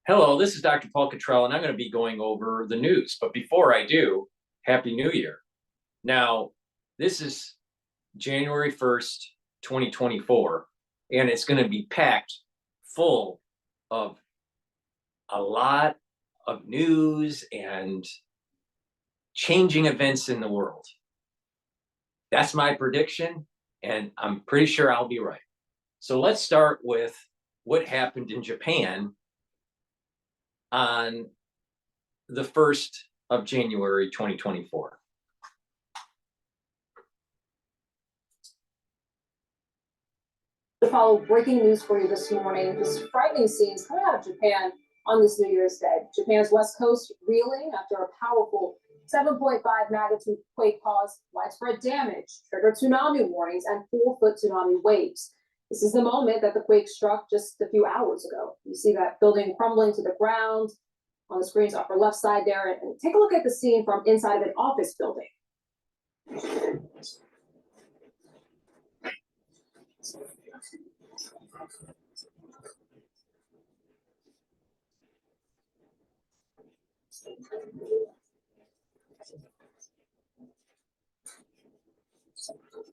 Hello, this is Dr. Paul Cottrell, and I'm going to be going over the news. But before I do, Happy New Year. Now, this is January 1st, 2024, and it's going to be packed full of a lot of news and changing events in the world. That's my prediction, and I'm pretty sure I'll be right. So let's start with what happened in Japan on the 1st of January, 2024. To follow breaking news for you this morning. Just frightening scenes coming out of Japan on this New Year's Day. Japan's west coast reeling after a powerful 7.5 magnitude quake caused widespread damage, triggered tsunami warnings, and 4-foot tsunami waves. This is the moment that the quake struck just a few hours ago. You see that building crumbling to the ground on the screen's upper left side there. And take a look at the scene from inside of an office building.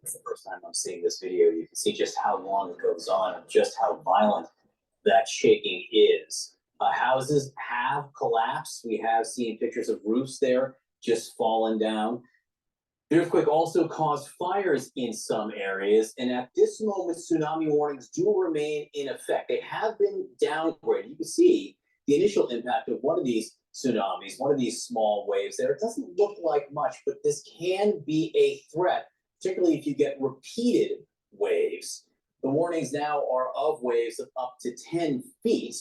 It's the first time I'm seeing this video. You can see just how long it goes on and just how violent that shaking is. Houses have collapsed. We have seen pictures of roofs there just falling down. The earthquake also caused fires in some areas, and at this moment, tsunami warnings do remain in effect. They have been downgraded. You can see the initial impact of one of these tsunamis, one of these small waves there. It doesn't look like much, but this can be a threat, particularly if you get repeated waves. The warnings now are of waves of up to 10 feet.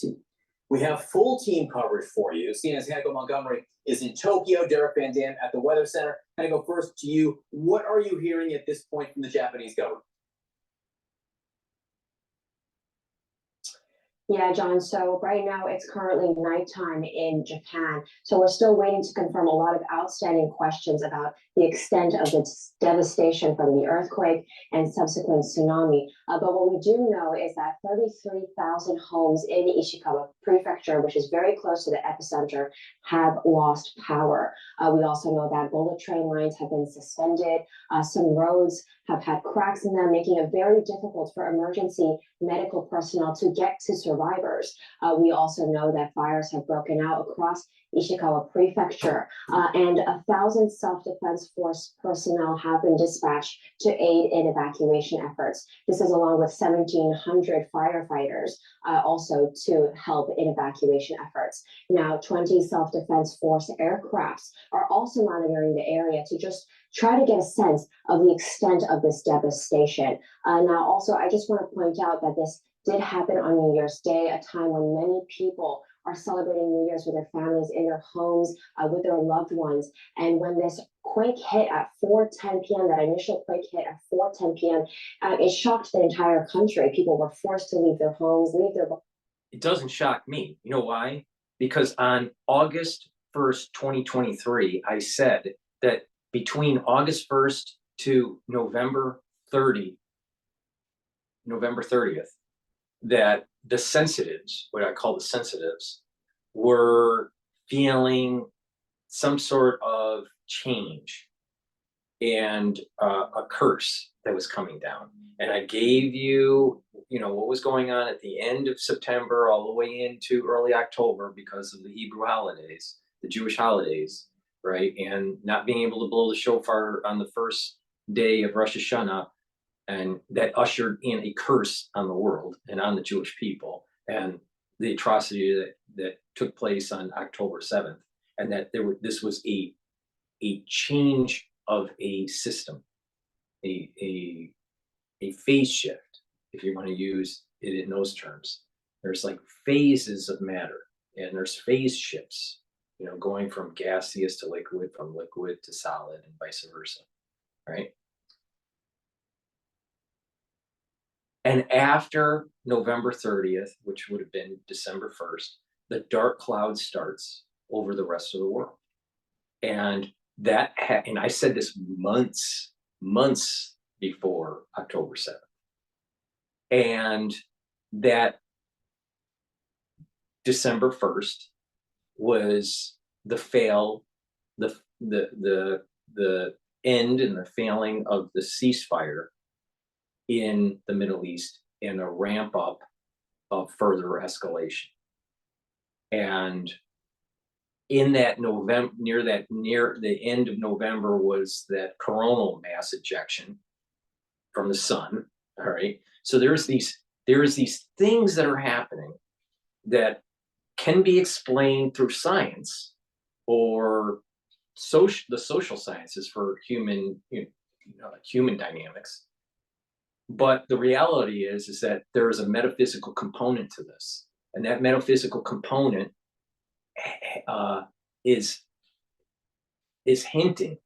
We have full team coverage for you. CNN's Hannah Montgomery is in Tokyo, Derek Van Dam at the Weather Center. Hannah, go first to you. What are you hearing at this point from the Japanese government? Yeah, John, so right now it's currently nighttime in Japan. So we're still waiting to confirm a lot of outstanding questions about the extent of its devastation from the earthquake and subsequent tsunami. But what we do know is that 33,000 homes in Ishikawa Prefecture, which is very close to the epicenter, have lost power. We also know that bullet train lines have been suspended. Some roads have had cracks in them, making it very difficult for emergency medical personnel to get to survivors. We also know that fires have broken out across Ishikawa Prefecture, and 1,000 self-defense force personnel have been dispatched to aid in evacuation efforts. This is along with 1,700 firefighters also to help in evacuation efforts. Now, 20 self-defense force aircrafts are also monitoring the area to just try to get a sense of the extent of this devastation. Now, also, I just want to point out that this did happen on New Year's Day, a time when many people are celebrating New Year's with their families in their homes, with their loved ones. And when this quake hit at 4:10 p.m., that initial quake hit at 4:10 p.m., it shocked the entire country. People were forced to leave their homes, leave their... It doesn't shock me. You know why? Because on August 1st, 2023, I said that between August 1st to November 30th, that the sensitives, what I call the sensitives, were feeling some sort of change and a curse that was coming down. And I gave you, what was going on at the end of September all the way into early October because of the Hebrew holidays, the Jewish holidays, right? And not being able to blow the shofar on the first day of Rosh Hashanah, and that ushered in a curse on the world and on the Jewish people, and the atrocity that took place on October 7th, and that this was a change of a system, a phase shift, if you want to use it in those terms. There's like phases of matter, and there's phase shifts, going from gaseous to liquid, from liquid to solid, and vice versa, right? And after November 30th, which would have been December 1st, the dark cloud starts over the rest of the world. And and I said this months before October 7th. And that December 1st was the end and the failing of the ceasefire in the Middle East and a ramp up of further escalation. And in that November, near the end of November, was that coronal mass ejection from the sun. All right. So there is these things that are happening that can be explained through science or the social sciences for human dynamics. But the reality is that there is a metaphysical component to this, and that metaphysical component is hinting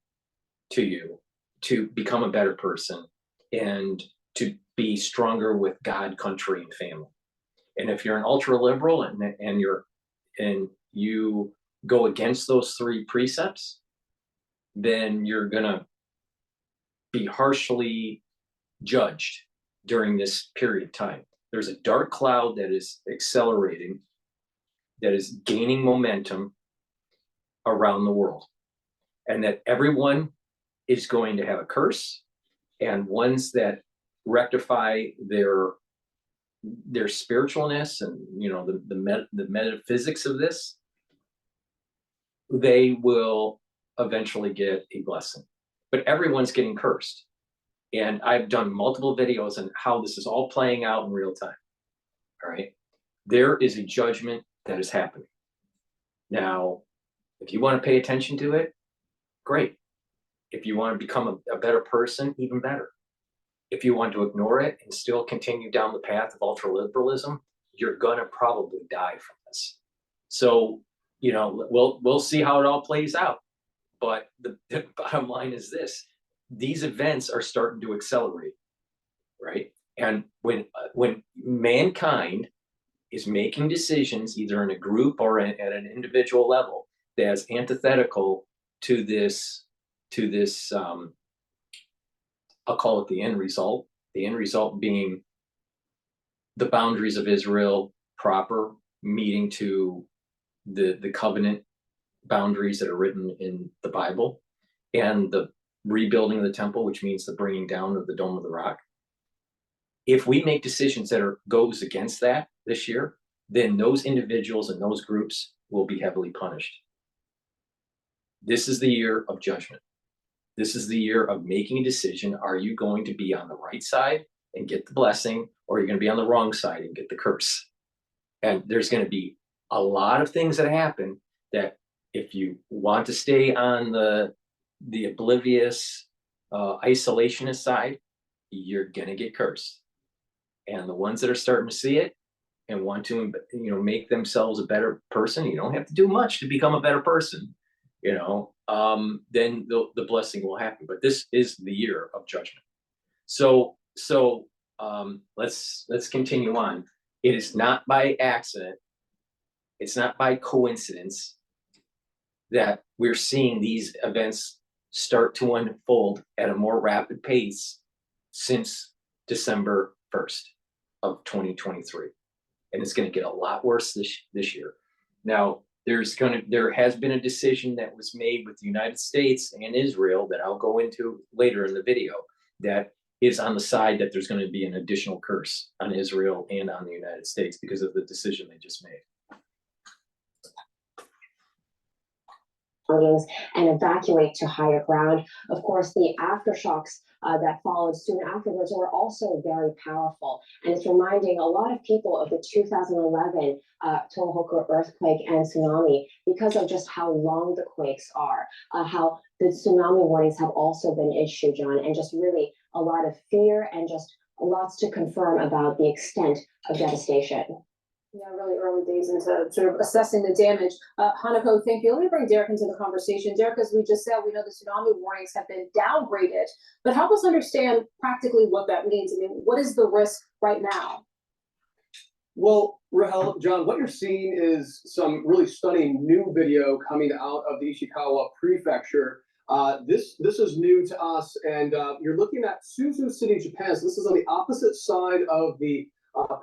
to you to become a better person and to be stronger with God, country, and family. And if you're an ultra liberal and you go against those three precepts, then you're gonna be harshly judged during this period of time. There's a dark cloud that is accelerating, that is gaining momentum around the world, and that everyone is going to have a curse, and ones that rectify their spiritualness and the metaphysics of this, they will eventually get a blessing. But everyone's getting cursed. And I've done multiple videos on how this is all playing out in real time. All right. There is a judgment that is happening. Now, if you want to pay attention to it, great. If you want to become a better person, even better. If you want to ignore it and still continue down the path of ultraliberalism, you're gonna probably die from this. So, we'll see how it all plays out. But the bottom line is this: these events are starting to accelerate, right? And when mankind is making decisions, either in a group or at an individual level, that's antithetical to this, I'll call it the end result. The end result being the boundaries of Israel proper, meeting to the covenant boundaries that are written in the Bible, and the rebuilding of the temple, which means the bringing down of the Dome of the Rock. If we make decisions that goes against that this year, then those individuals and those groups will be heavily punished. This is the year of judgment. This is the year of making a decision. Are you going to be on the right side and get the blessing, or are you going to be on the wrong side and get the curse? And there's going to be a lot of things that happen that, if you want to stay on the oblivious, isolationist side, you're going to get cursed. And the ones that are starting to see it and want to, make themselves a better person, you don't have to do much to become a better person, then the blessing will happen. But this is the year of judgment. So let's continue on. It is not by accident, it's not by coincidence that we're seeing these events start to unfold at a more rapid pace since December 1st of 2023. And it's going to get a lot worse this year. Now, there has been a decision that was made with the United States and Israel that I'll go into later in the video, that is on the side that there's going to be an additional curse on Israel and on the United States because of the decision they just made. And evacuate to higher ground. Of course, the aftershocks that followed soon afterwards were also very powerful. And it's reminding a lot of people of the 2011 Tohoku earthquake and tsunami, because of just how long the quakes are, how the tsunami warnings have also been issued, John, and just really a lot of fear and just lots to confirm about the extent of devastation. Yeah, really early days into sort of assessing the damage. Hanako, thank you. Let me bring Derek into the conversation. Derek, as we just said, we know the tsunami warnings have been downgraded, but help us understand practically what that means. I mean, what is the risk right now? Well, Rahel, John, what you're seeing is some really stunning new video coming out of the Ishikawa prefecture. This is new to us, and you're looking at Suzu City, Japan. So this is on the opposite side of the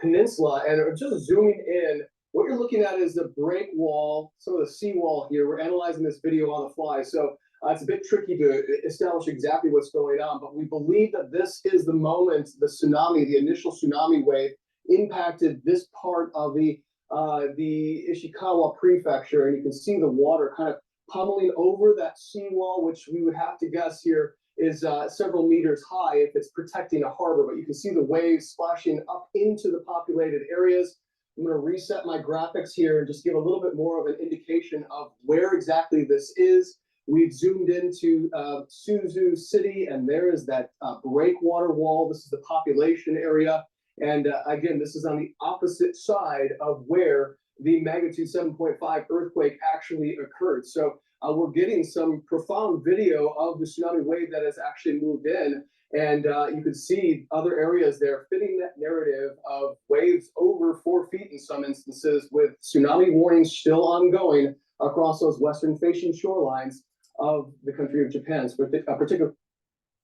peninsula, and just zooming in, what you're looking at is the break wall, some of the seawall here. We're analyzing this video on the fly, so it's a bit tricky to establish exactly what's going on, but we believe that this is the moment the initial tsunami wave impacted this part of the Ishikawa prefecture, and you can see the water kind of pummeling over that seawall, which we would have to guess here is several meters high if it's protecting a harbor, but you can see the waves splashing up into the populated areas. I'm going to reset my graphics here and just give a little bit more of an indication of where exactly this is. We've zoomed into Suzu City, and there is that breakwater wall. This is the population area. And again, this is on the opposite side of where the magnitude 7.5 earthquake actually occurred. So we're getting some profound video of the tsunami wave that has actually moved in. And you can see other areas there fitting that narrative of waves over 4 feet in some instances, with tsunami warnings still ongoing across those western facing shorelines of the country of Japan. So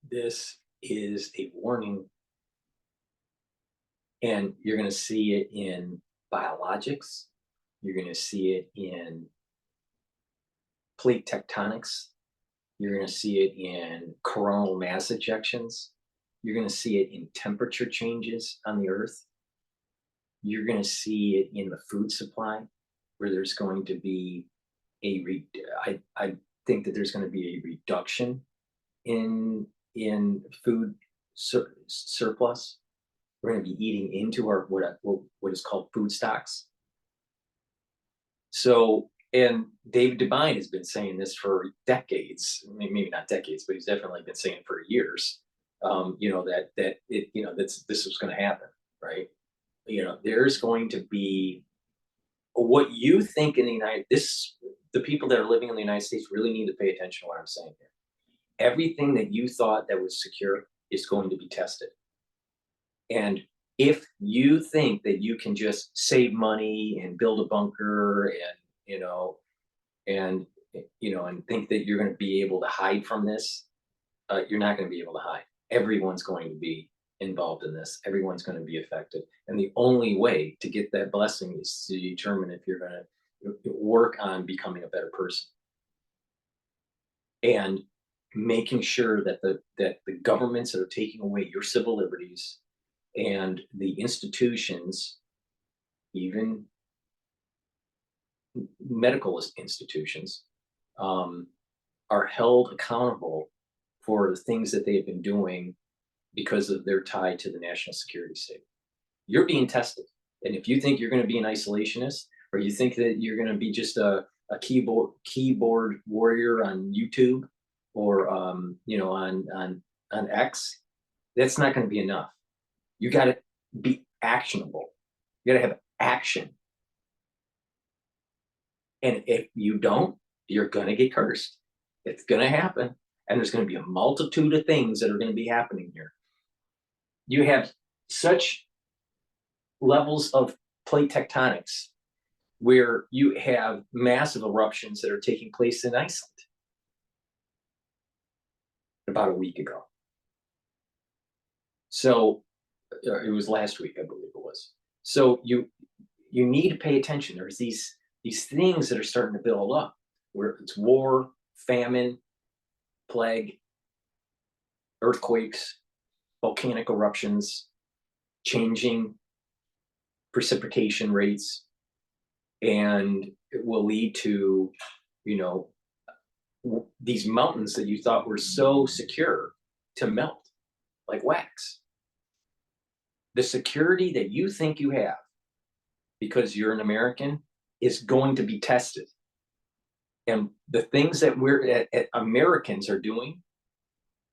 This is a warning, and you're going to see it in biologics. You're going to see it in plate tectonics. You're going to see it in coronal mass ejections. You're going to see it in temperature changes on the Earth. You're going to see it in the food supply, where there's going to be I think that there's going to be a reduction in food surplus. We're going to be eating into our what is called food stocks. So, and David Devine has been saying this for decades, maybe not decades, but he's definitely been saying it for years. This was going to happen, right? There's going to be what you think in the people that are living in the United States really need to pay attention to what I'm saying here. Everything that you thought that was secure is going to be tested. And if you think that you can just save money and build a bunker and think that you're going to be able to hide from this, you're not going to be able to hide. Everyone's going to be involved in this. Everyone's going to be affected. And the only way to get that blessing is to determine if you're going to work on becoming a better person. And making sure that the governments that are taking away your civil liberties and the institutions, even medical institutions, are held accountable for the things that they have been doing because of their tie to the national security state. You're being tested. And if you think you're going to be an isolationist, or you think that you're going to be just a keyboard warrior on YouTube or on X, that's not going to be enough. You got to be actionable. You got to have action. And if you don't, you're going to get cursed. It's going to happen. And there's going to be a multitude of things that are going to be happening here. You have such levels of plate tectonics where you have massive eruptions that are taking place in Iceland about a week ago. So it was last week, I believe it was. So you need to pay attention. There's these things that are starting to build up, where it's war, famine, plague, earthquakes, volcanic eruptions, changing precipitation rates, and it will lead to, these mountains that you thought were so secure to melt like wax. The security that you think you have because you're an American is going to be tested. And the things that Americans are doing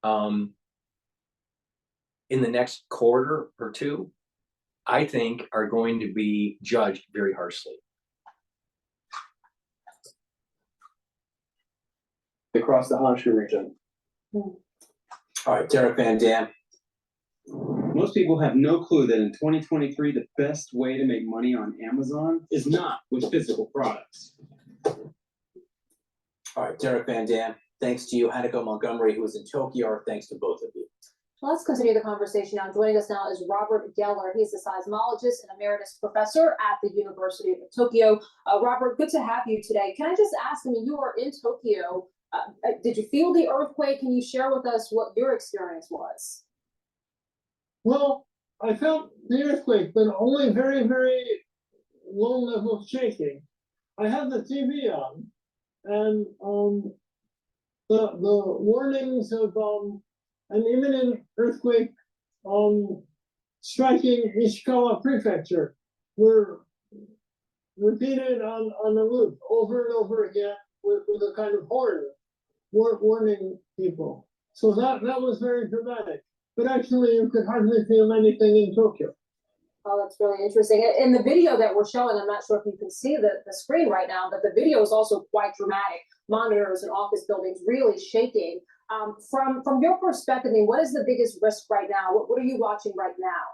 in the next quarter or two, I think are going to be judged very harshly. Across the Honshu region. All right, Derek Van Dam. Most people have no clue that in 2023, the best way to make money on Amazon is not with physical products. All right, Derek Van Dam, thanks to you. Hanako Montgomery, who was in Tokyo, thanks to both of you. Let's continue the conversation now. Joining us now is Robert Geller. He's a seismologist and emeritus professor at the University of Tokyo. Robert, good to have you today. Can I just ask, I mean, you were in Tokyo. Did you feel the earthquake? Can you share with us what your experience was? Well, I felt the earthquake, but only very, very low level shaking. I had the TV on, and the warnings of an imminent earthquake striking Ishikawa Prefecture were repeated on the loop over and over again with a kind of horn warning people. So that was very dramatic. But actually, you could hardly feel anything in Tokyo. Oh, that's really interesting. In the video that we're showing, I'm not sure if you can see the screen right now, but the video is also quite dramatic. Monitors and office buildings really shaking. From your perspective, I mean, what is the biggest risk right now? What are you watching right now?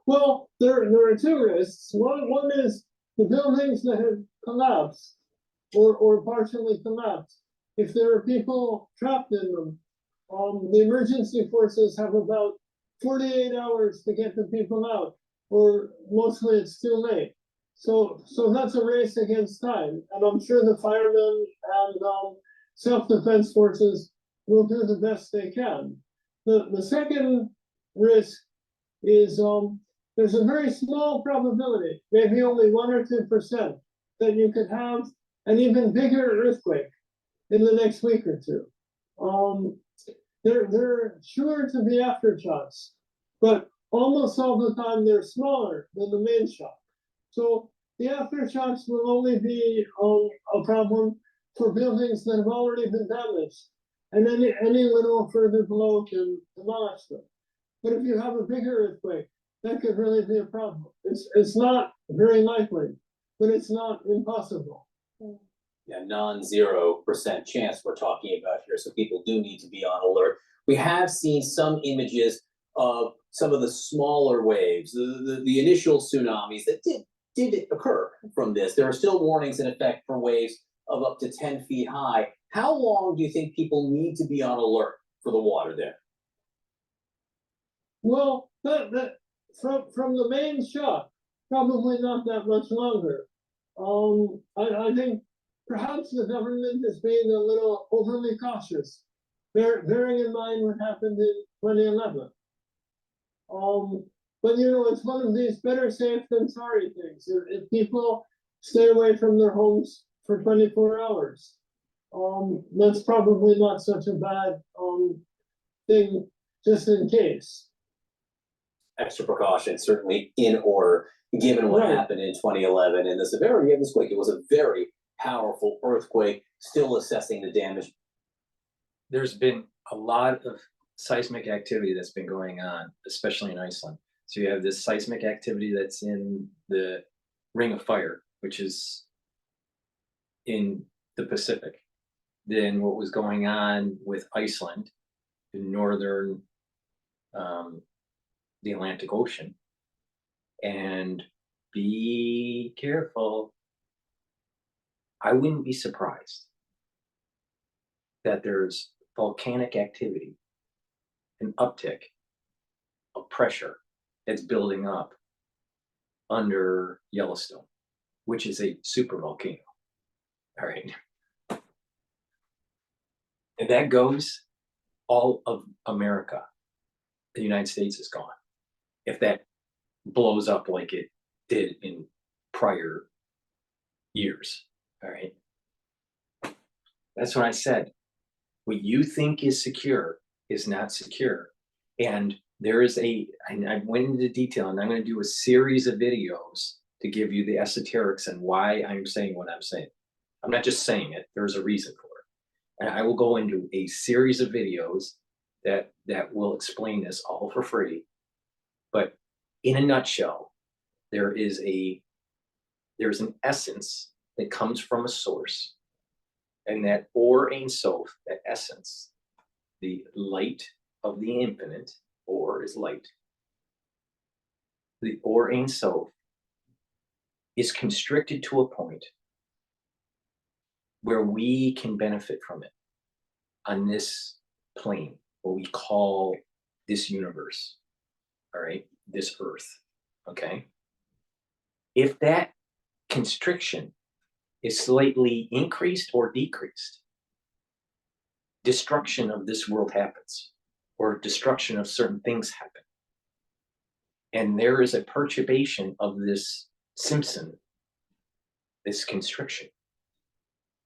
Well, there are two risks. One is the buildings that have collapsed or partially collapsed. If there are people trapped in them, the emergency forces have about 48 hours to get the people out, or mostly it's too late. So that's a race against time, and I'm sure the firemen and self-defense forces will do the best they can. The second risk is there's a very small probability, maybe only 1 or 2%, that you could have an even bigger earthquake in the next week or two. There are sure to be aftershocks, but almost all the time they're smaller than the main shock. So the aftershocks will only be a problem for buildings that have already been damaged, and any little further blow can demolish them. But if you have a bigger earthquake, that could really be a problem. It's not very likely, but it's not impossible. Yeah, non-0% chance we're talking about here, so people do need to be on alert. We have seen some images of some of the smaller waves, the initial tsunamis that did occur from this. There are still warnings in effect for waves of up to 10 feet high. How long do you think people need to be on alert for the water there? Well, from the main shock, probably not that much longer. I think perhaps the government is being a little overly cautious, bearing in mind what happened in 2011. But you know, it's one of these better safe than sorry things. If people stay away from their homes for 24 hours, that's probably not such a bad thing, just in case. Extra precaution, certainly in order, given what happened in 2011 and the severity of this quake. It was a very powerful earthquake, still assessing the damage. There's been a lot of seismic activity that's been going on, especially in Iceland. So you have this seismic activity that's in the Ring of Fire, which is in the Pacific. Then what was going on with Iceland in northern the Atlantic Ocean. And be careful. I wouldn't be surprised that there's volcanic activity, an uptick of pressure that's building up under Yellowstone, which is a super volcano. All right. And that goes all of America. The United States is gone. If that blows up like it did in prior years. All right. That's what I said. What you think is secure is not secure. And there is and I went into detail, and I'm going to do a series of videos to give you the esoterics and why I'm saying what I'm saying. I'm not just saying it, there's a reason for it. And I will go into a series of videos that will explain this all for free. But in a nutshell, there's an essence that comes from a source, and that Or Ein Sof, that essence, the light of the infinite, Or is light. The Or Ein Sof is constricted to a point where we can benefit from it on this plane, what we call this universe, all right, this earth, okay? If that constriction is slightly increased or decreased, destruction of this world happens, or destruction of certain things happen. And there is a perturbation of this Simpson, this constriction.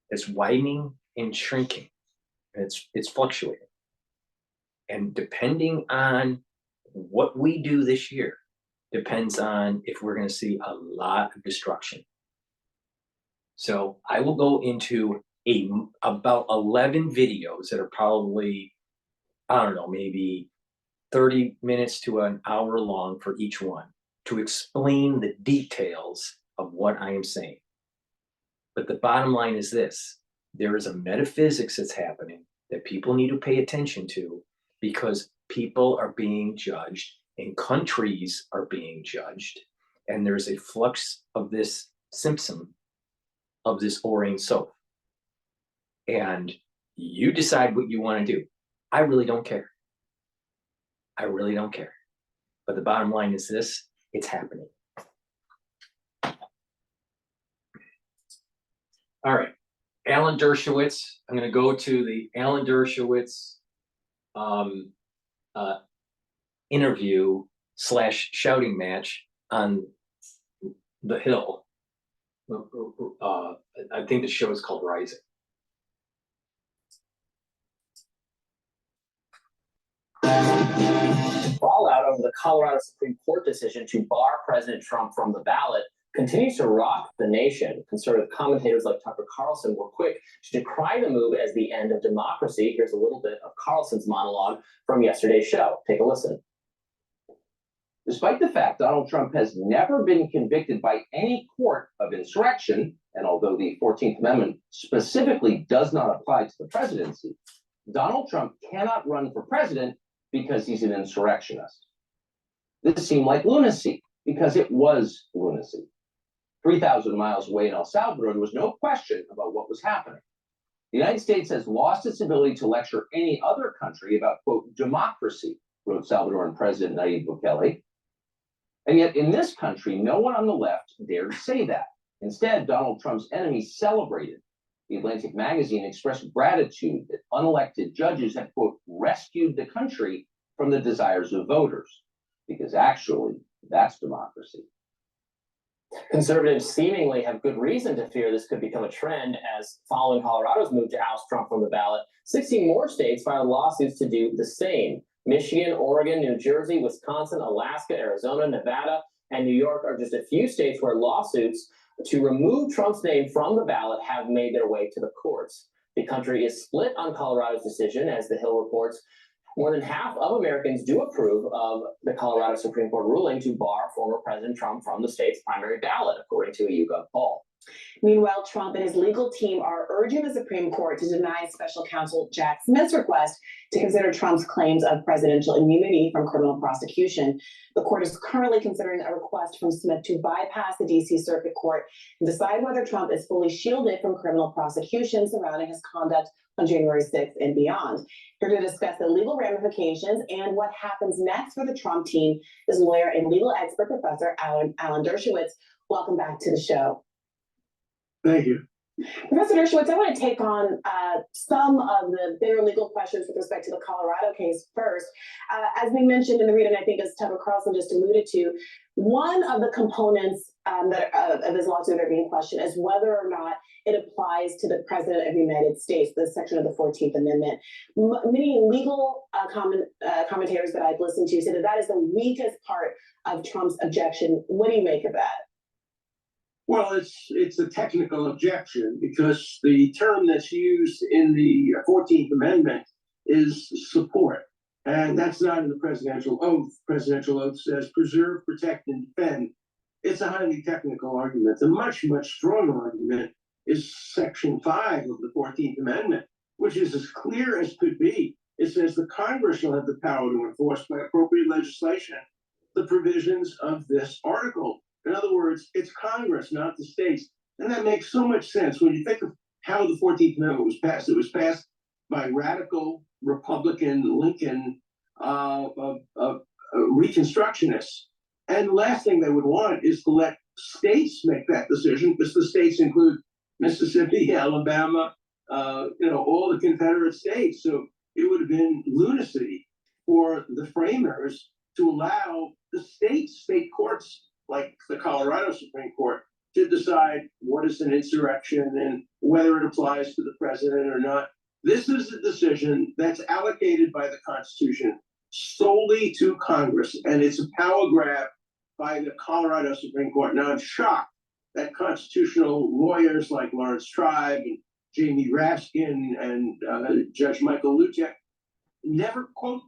It's widening and shrinking, and it's fluctuating. And depending on what we do this year, depends on if we're going to see a lot of destruction. So I will go into about 11 videos that are probably, I don't know, maybe 30 minutes to an hour long for each one to explain the details of what I am saying. But the bottom line is this: there is a metaphysics that's happening that people need to pay attention to, because people are being judged and countries are being judged, and there's a flux of this Simpson, of this Orin Soap. And you decide what you want to do. I really don't care. I really don't care. But the bottom line is this: it's happening. All right, Alan Dershowitz. I'm going to go to the Alan Dershowitz interview / shouting match on the Hill. I think the show is called Rising. Fallout over the Colorado Supreme Court decision to bar President Trump from the ballot continues to rock the nation. Conservative commentators like Tucker Carlson were quick to decry the move as the end of democracy. Here's a little bit of Carlson's monologue from yesterday's show. Take a listen. Despite the fact Donald Trump has never been convicted by any court of insurrection, and although the 14th Amendment specifically does not apply to the presidency, Donald Trump cannot run for president because he's an insurrectionist. This seemed like lunacy, because it was lunacy. 3,000 miles away in El Salvador, there was no question about what was happening. The United States has lost its ability to lecture any other country about, quote, democracy, wrote Salvadoran President Nayib Bukele. And yet in this country, no one on the left dared say that. Instead, Donald Trump's enemies celebrated. The Atlantic magazine expressed gratitude that unelected judges had, quote, rescued the country from the desires of voters, because actually, that's democracy. Conservatives seemingly have good reason to fear this could become a trend, as following Colorado's move to oust Trump from the ballot, 16 more states filed lawsuits to do the same. Michigan, Oregon, New Jersey, Wisconsin, Alaska, Arizona, Nevada, and New York are just a few states where lawsuits to remove Trump's name from the ballot have made their way to the courts. The country is split on Colorado's decision, as The Hill reports. More than half of Americans do approve of the Colorado Supreme Court ruling to bar former President Trump from the state's primary ballot, according to a YouGov poll. Meanwhile, Trump and his legal team are urging the Supreme Court to deny special counsel Jack Smith's request to consider Trump's claims of presidential immunity from criminal prosecution. The court is currently considering a request from Smith to bypass the D.C. Circuit Court and decide whether Trump is fully shielded from criminal prosecution surrounding his conduct on January 6th and beyond. Here to discuss the legal ramifications and what happens next for the Trump team is lawyer and legal expert Professor Alan Dershowitz. Welcome back to the show. Thank you. Professor Dershowitz, I want to take on some of the bigger legal questions with respect to the Colorado case first. As we mentioned in the read, and I think as Tucker Carlson just alluded to, one of the components of his lawsuit are being questioned is whether or not it applies to the President of the United States, the section of the 14th Amendment. Many legal commentators that I've listened to say that that is the weakest part of Trump's objection. What do you make of that? Well, it's a technical objection, because the term that's used in the 14th Amendment is support. And that's not in the presidential oath. Presidential oath says preserve, protect, and defend. It's a highly technical argument. The much, much stronger argument is Section 5 of the 14th Amendment, which is as clear as could be. It says the Congress shall have the power to enforce by appropriate legislation the provisions of this article. In other words, it's Congress, not the states. And that makes so much sense when you think of how the 14th Amendment was passed. It was passed by radical Republican Lincoln Reconstructionists. And the last thing they would want is to let states make that decision, because the states include Mississippi, Alabama, all the Confederate states. So it would have been lunacy for the framers to allow the state courts, like the Colorado Supreme Court, to decide what is an insurrection and whether it applies to the president or not. This is a decision that's allocated by the Constitution solely to Congress, and it's a power grab by the Colorado Supreme Court. Now, I'm shocked that constitutional lawyers like Lawrence Tribe and Jamie Raskin and Judge Michael Lutek never quote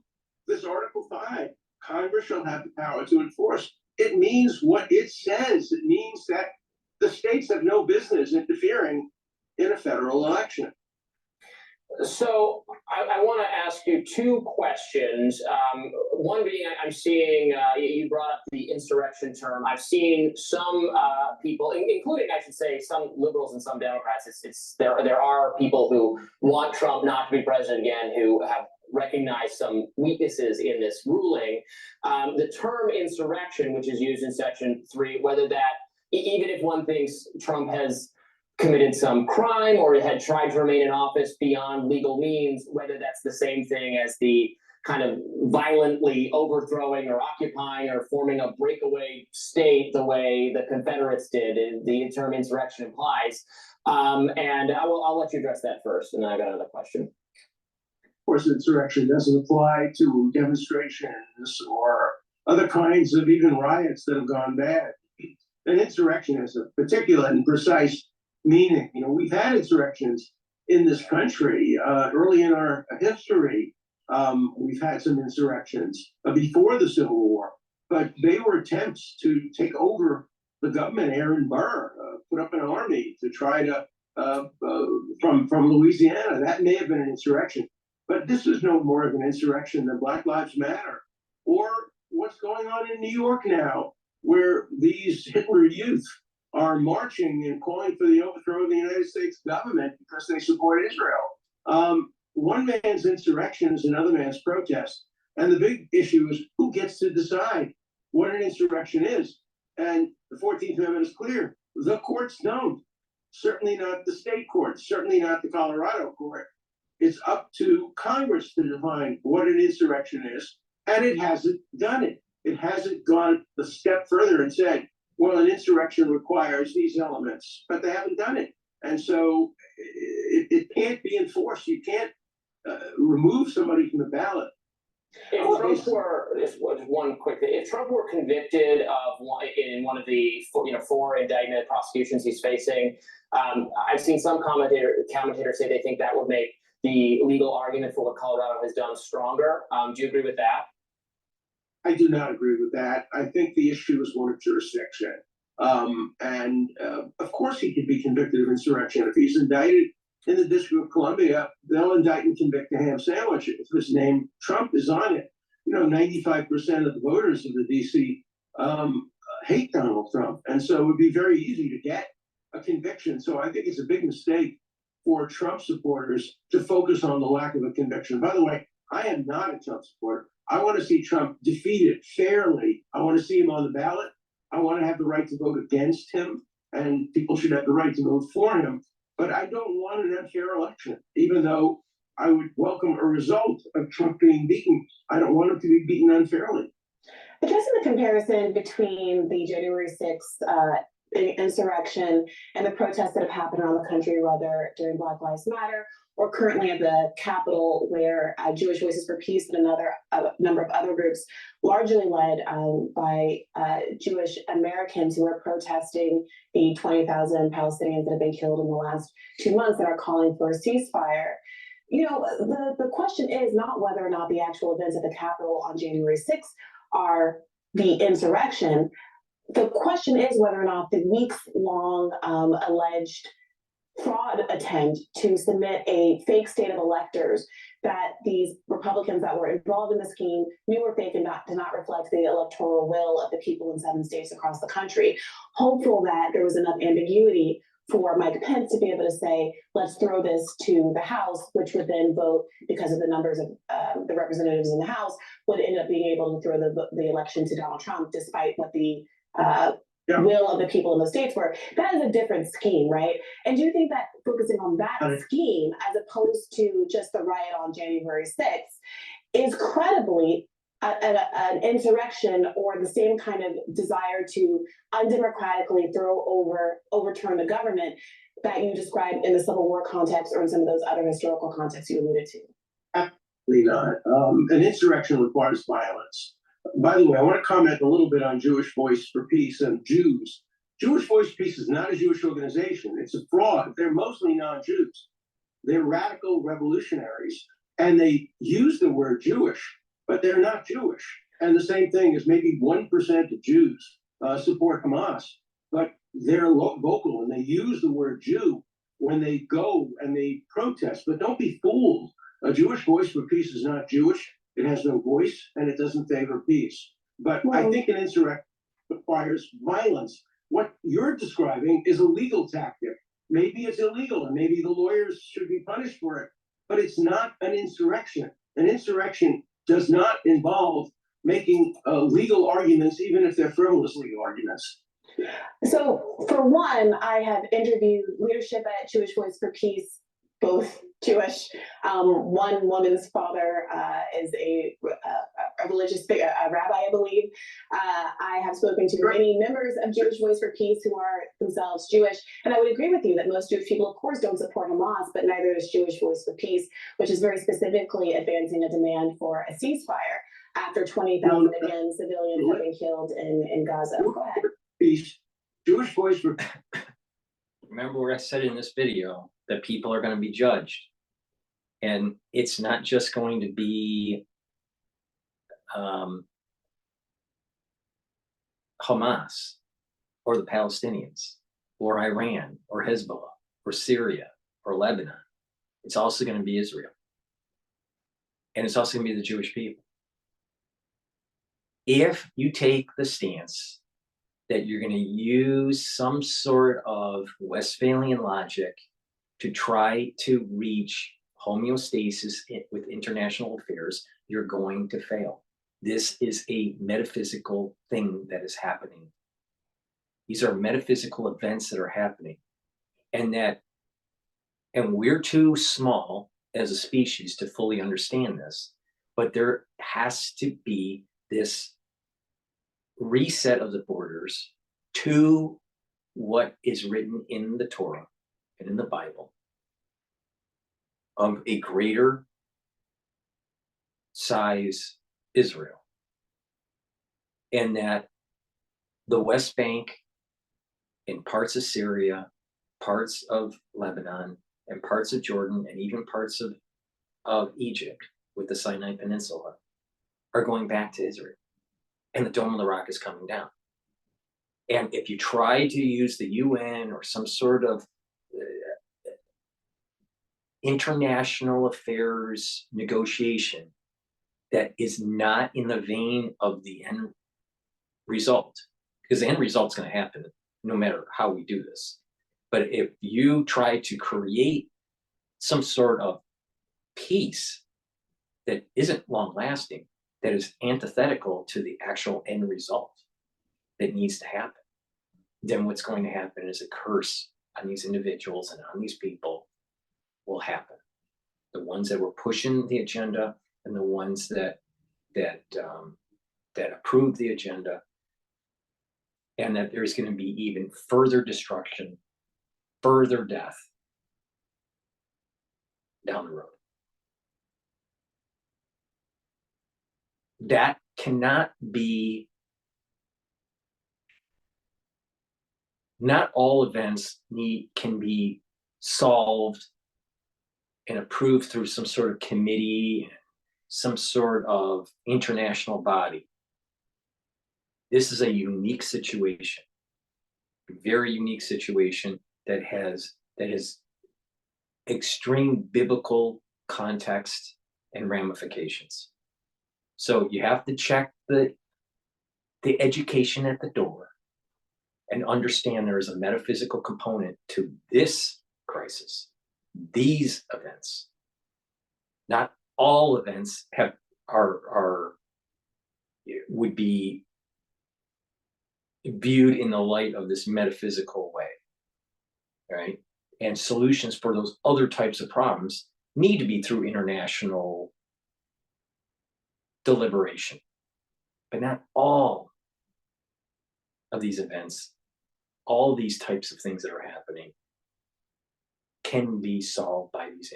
this Article 5. Congress shall have the power to enforce. It means what it says. It means that the states have no business interfering in a federal election. So I want to ask you two questions. One being, I'm seeing, you brought up the insurrection term. I've seen some people, including, I should say, some liberals and some Democrats. There are people who want Trump not to be president again, who have recognized some weaknesses in this ruling. The term insurrection, which is used in Section 3, whether that, even if one thinks Trump has committed some crime or had tried to remain in office beyond legal means, whether that's the same thing as the kind of violently overthrowing or occupying or forming a breakaway state the way the Confederates did, the term insurrection implies. And I'll let you address that first, and then I got another question. Of course, insurrection doesn't apply to demonstrations or other kinds of even riots that have gone bad. An insurrection has a particular and precise meaning. We've had insurrections in this country early in our history. We've had some insurrections before the Civil War, but they were attempts to take over the government. Aaron Burr put up an army to try to from Louisiana. That may have been an insurrection, but this is no more of an insurrection than Black Lives Matter or what's going on in New York now, where these Hitler youth are marching and calling for the overthrow of the United States government because they support Israel. One man's insurrection is another man's protest. And the big issue is who gets to decide what an insurrection is. And the 14th Amendment is clear. The courts don't. Certainly not the state courts, certainly not the Colorado court. It's up to Congress to define what an insurrection is. And it hasn't done it. It hasn't gone a step further and said, well, an insurrection requires these elements, but they haven't done it. And so it can't be enforced. You can't remove somebody from the ballot. If Trump were, just one quick thing, if Trump were convicted of in one of the 4 indictment prosecutions he's facing, I've seen some commentators say they think that would make the legal argument for what Colorado has done stronger. Do you agree with that? I do not agree with that. I think the issue is one of jurisdiction. Of course he could be convicted of insurrection. If he's indicted in the District of Columbia, they'll indict and convict a ham sandwich if his name Trump is on it. 95% of the voters of the DC hate Donald Trump. And so it would be very easy to get a conviction. So I think it's a big mistake for Trump supporters to focus on the lack of a conviction. By the way, I am not a Trump supporter. I want to see Trump defeated fairly. I want to see him on the ballot. I want to have the right to vote against him, and people should have the right to vote for him. But I don't want an unfair election, even though I would welcome a result of Trump being beaten. I don't want him to be beaten unfairly. Addressing the comparison between the January 6th insurrection and the protests that have happened around the country, whether during Black Lives Matter or currently at the Capitol, where Jewish Voices for Peace and a number of other groups, largely led by Jewish Americans who are protesting the 20,000 Palestinians that have been killed in the last 2 months that are calling for a ceasefire. The question is not whether or not the actual events at the Capitol on January 6th are the insurrection. The question is whether or not the weeks-long alleged fraud attempt to submit a fake state of electors that these Republicans that were involved in the scheme knew were fake and did not reflect the electoral will of the people in 7 states across the country. Hopeful that there was enough ambiguity for Mike Pence to be able to say, let's throw this to the House, which would then vote because of the numbers of the representatives in the House, would end up being able to throw the election to Donald Trump, despite what the will of the people in the states were. That is a different scheme, right? And do you think that focusing on that scheme, as opposed to just the riot on January 6th, is credibly an insurrection or the same kind of desire to undemocratically overturn the government that you described in the Civil War context or in some of those other historical contexts you alluded to? Absolutely not. An insurrection requires violence. By the way, I want to comment a little bit on Jewish Voice for Peace and Jews. Jewish Voice for Peace is not a Jewish organization. It's a fraud. They're mostly non-Jews. They're radical revolutionaries, and they use the word Jewish, but they're not Jewish. And the same thing is maybe 1% of Jews support Hamas, but they're vocal and they use the word Jew when they go and they protest. But don't be fooled. A Jewish Voice for Peace is not Jewish. It has no voice and it doesn't favor peace. But I think an insurrection requires violence. What you're describing is a legal tactic. Maybe it's illegal and maybe the lawyers should be punished for it, but it's not an insurrection. An insurrection does not involve making legal arguments, even if they're frivolous legal arguments. So, for one, I have interviewed leadership at Jewish Voice for Peace, both Jewish. One woman's father is a religious figure, a rabbi, I believe. I have spoken to many members of Jewish Voice for Peace who are themselves Jewish, and I would agree with you that most Jewish people, of course, don't support Hamas, but neither does Jewish Voice for Peace, which is very specifically advancing a demand for a ceasefire after 20,000 again civilians have been killed in Gaza. Go ahead. Peace. Jewish Voice for Remember what I said in this video, that people are going to be judged. And it's not just going to be Hamas or the Palestinians or Iran or Hezbollah or Syria or Lebanon. It's also going to be Israel. And it's also going to be the Jewish people. If you take the stance that you're going to use some sort of Westphalian logic to try to reach homeostasis with international affairs, you're going to fail. This is a metaphysical thing that is happening. These are metaphysical events that are happening. And we're too small as a species to fully understand this, but there has to be this reset of the borders to what is written in the Torah and in the Bible of a greater size Israel, and that the West Bank and parts of Syria, parts of Lebanon, and parts of Jordan, and even parts of Egypt with the Sinai Peninsula are going back to Israel. And the Dome of the Rock is coming down. And if you try to use the UN or some sort of international affairs negotiation that is not in the vein of the end result, because the end result's going to happen no matter how we do this. But if you try to create some sort of peace that isn't long lasting, that is antithetical to the actual end result that needs to happen, then what's going to happen is a curse on these individuals and on these people will happen. The ones that were pushing the agenda and the ones that approved the agenda, and that there's going to be even further destruction, further death down the road. That cannot be, not all events can be solved and approved through some sort of committee, some sort of international body. This is a unique situation, a very unique situation that has extreme biblical context and ramifications. So you have to check the education at the door. and understand there is a metaphysical component to this crisis, these events. Not all events would be viewed in the light of this metaphysical way, right? And solutions for those other types of problems need to be through international deliberation. But not all of these events, all these types of things that are happening can be solved by these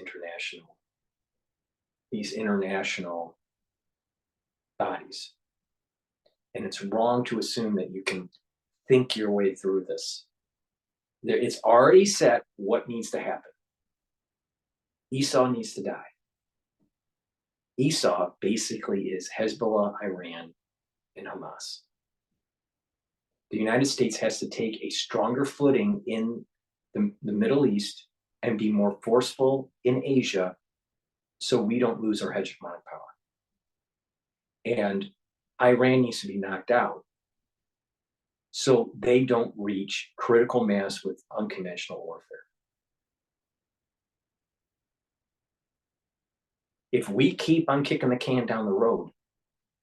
international bodies. And it's wrong to assume that you can think your way through this. It's already set what needs to happen. Esau needs to die. Esau basically is Hezbollah, Iran, and Hamas. The United States has to take a stronger footing in the Middle East and be more forceful in Asia so we don't lose our hegemonic power. And Iran needs to be knocked out so they don't reach critical mass with unconventional warfare. If we keep on kicking the can down the road,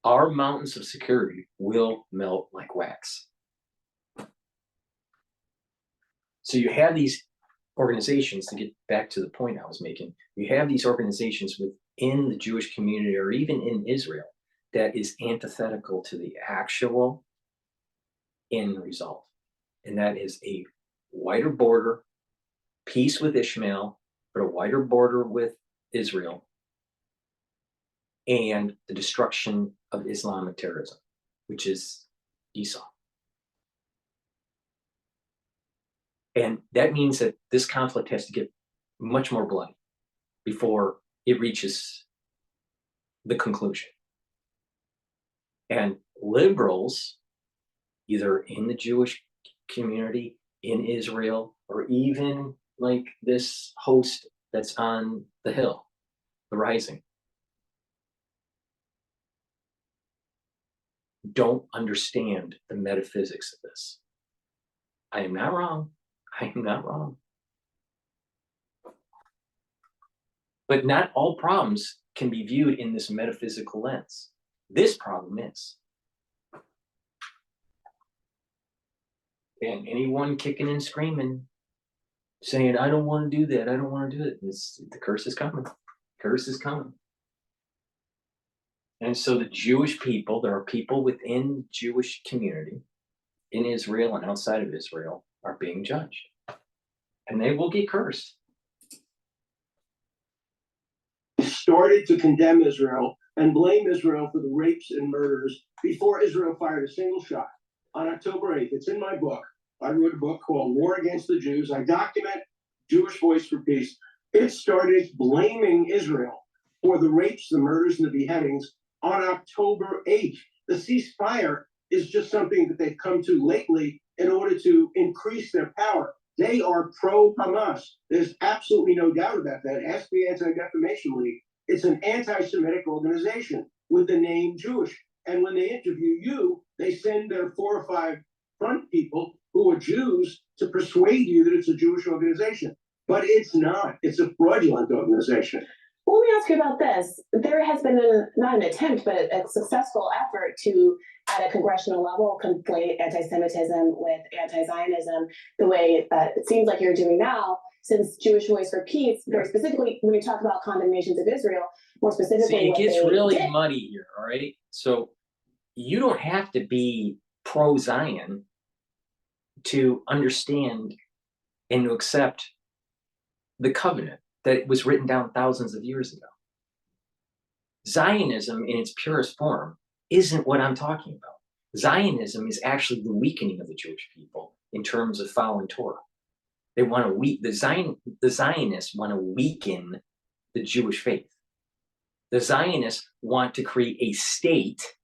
our mountains of security will melt like wax. So you have these organizations, to get back to the point I was making, you have these organizations within the Jewish community or even in Israel that is antithetical to the actual end result. And that is a wider border, peace with Ishmael, but a wider border with Israel, and the destruction of Islamic terrorism, which is Esau. And that means that this conflict has to get much more bloody before it reaches the conclusion. And liberals, either in the Jewish community, in Israel, or even like this host that's on the Hill, the Rising, don't understand the metaphysics of this. I am not wrong. I am not wrong. But not all problems can be viewed in this metaphysical lens. This problem is. And anyone kicking and screaming, saying, I don't want to do that, I don't want to do it, the curse is coming. Curse is coming. And so the Jewish people, there are people within Jewish community in Israel and outside of Israel are being judged. And they will get cursed. Started to condemn Israel and blame Israel for the rapes and murders before Israel fired a single shot. On October 8th, it's in my book. I wrote a book called War Against the Jews. I document Jewish Voice for Peace. It started blaming Israel for the rapes, the murders, and the beheadings on October 8th. The ceasefire is just something that they've come to lately in order to increase their power. They are pro-Hamas. There's absolutely no doubt about that. Ask the Anti-Defamation League. It's an anti-Semitic organization with the name Jewish. And when they interview you, they send their 4 or 5 front people who are Jews to persuade you that it's a Jewish organization. But it's not. It's a fraudulent organization. Well, let me ask you about this. There has been not an attempt, but a successful effort to, at a congressional level, conflate anti-Semitism with anti-Zionism the way that it seems like you're doing now, since Jewish Voice for Peace, very specifically, when you talk about condemnations of Israel, more specifically, see, it gets really muddy here, all right? So you don't have to be pro-Zion to understand and to accept the covenant that was written down thousands of years ago. Zionism in its purest form isn't what I'm talking about. Zionism is actually the weakening of the Jewish people in terms of following Torah. They want to the Zionists want to weaken the Jewish faith. The Zionists want to create a state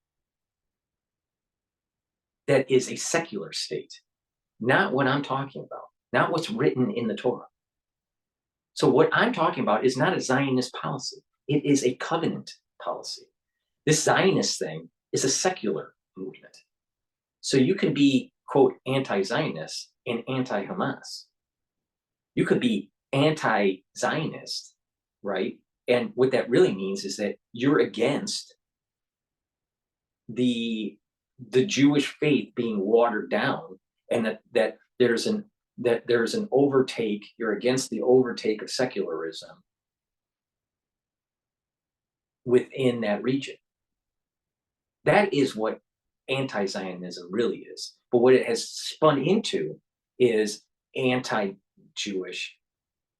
that is a secular state, not what I'm talking about, not what's written in the Torah. So what I'm talking about is not a Zionist policy. It is a covenant policy. This Zionist thing is a secular movement. So you can be quote, anti-Zionist and anti-Hamas. You could be anti-Zionist, right? And what that really means is that you're against the Jewish faith being watered down, and that there's an overtake. You're against the overtake of secularism within that region. That is what anti-Zionism really is. But what it has spun into is anti-Jewish,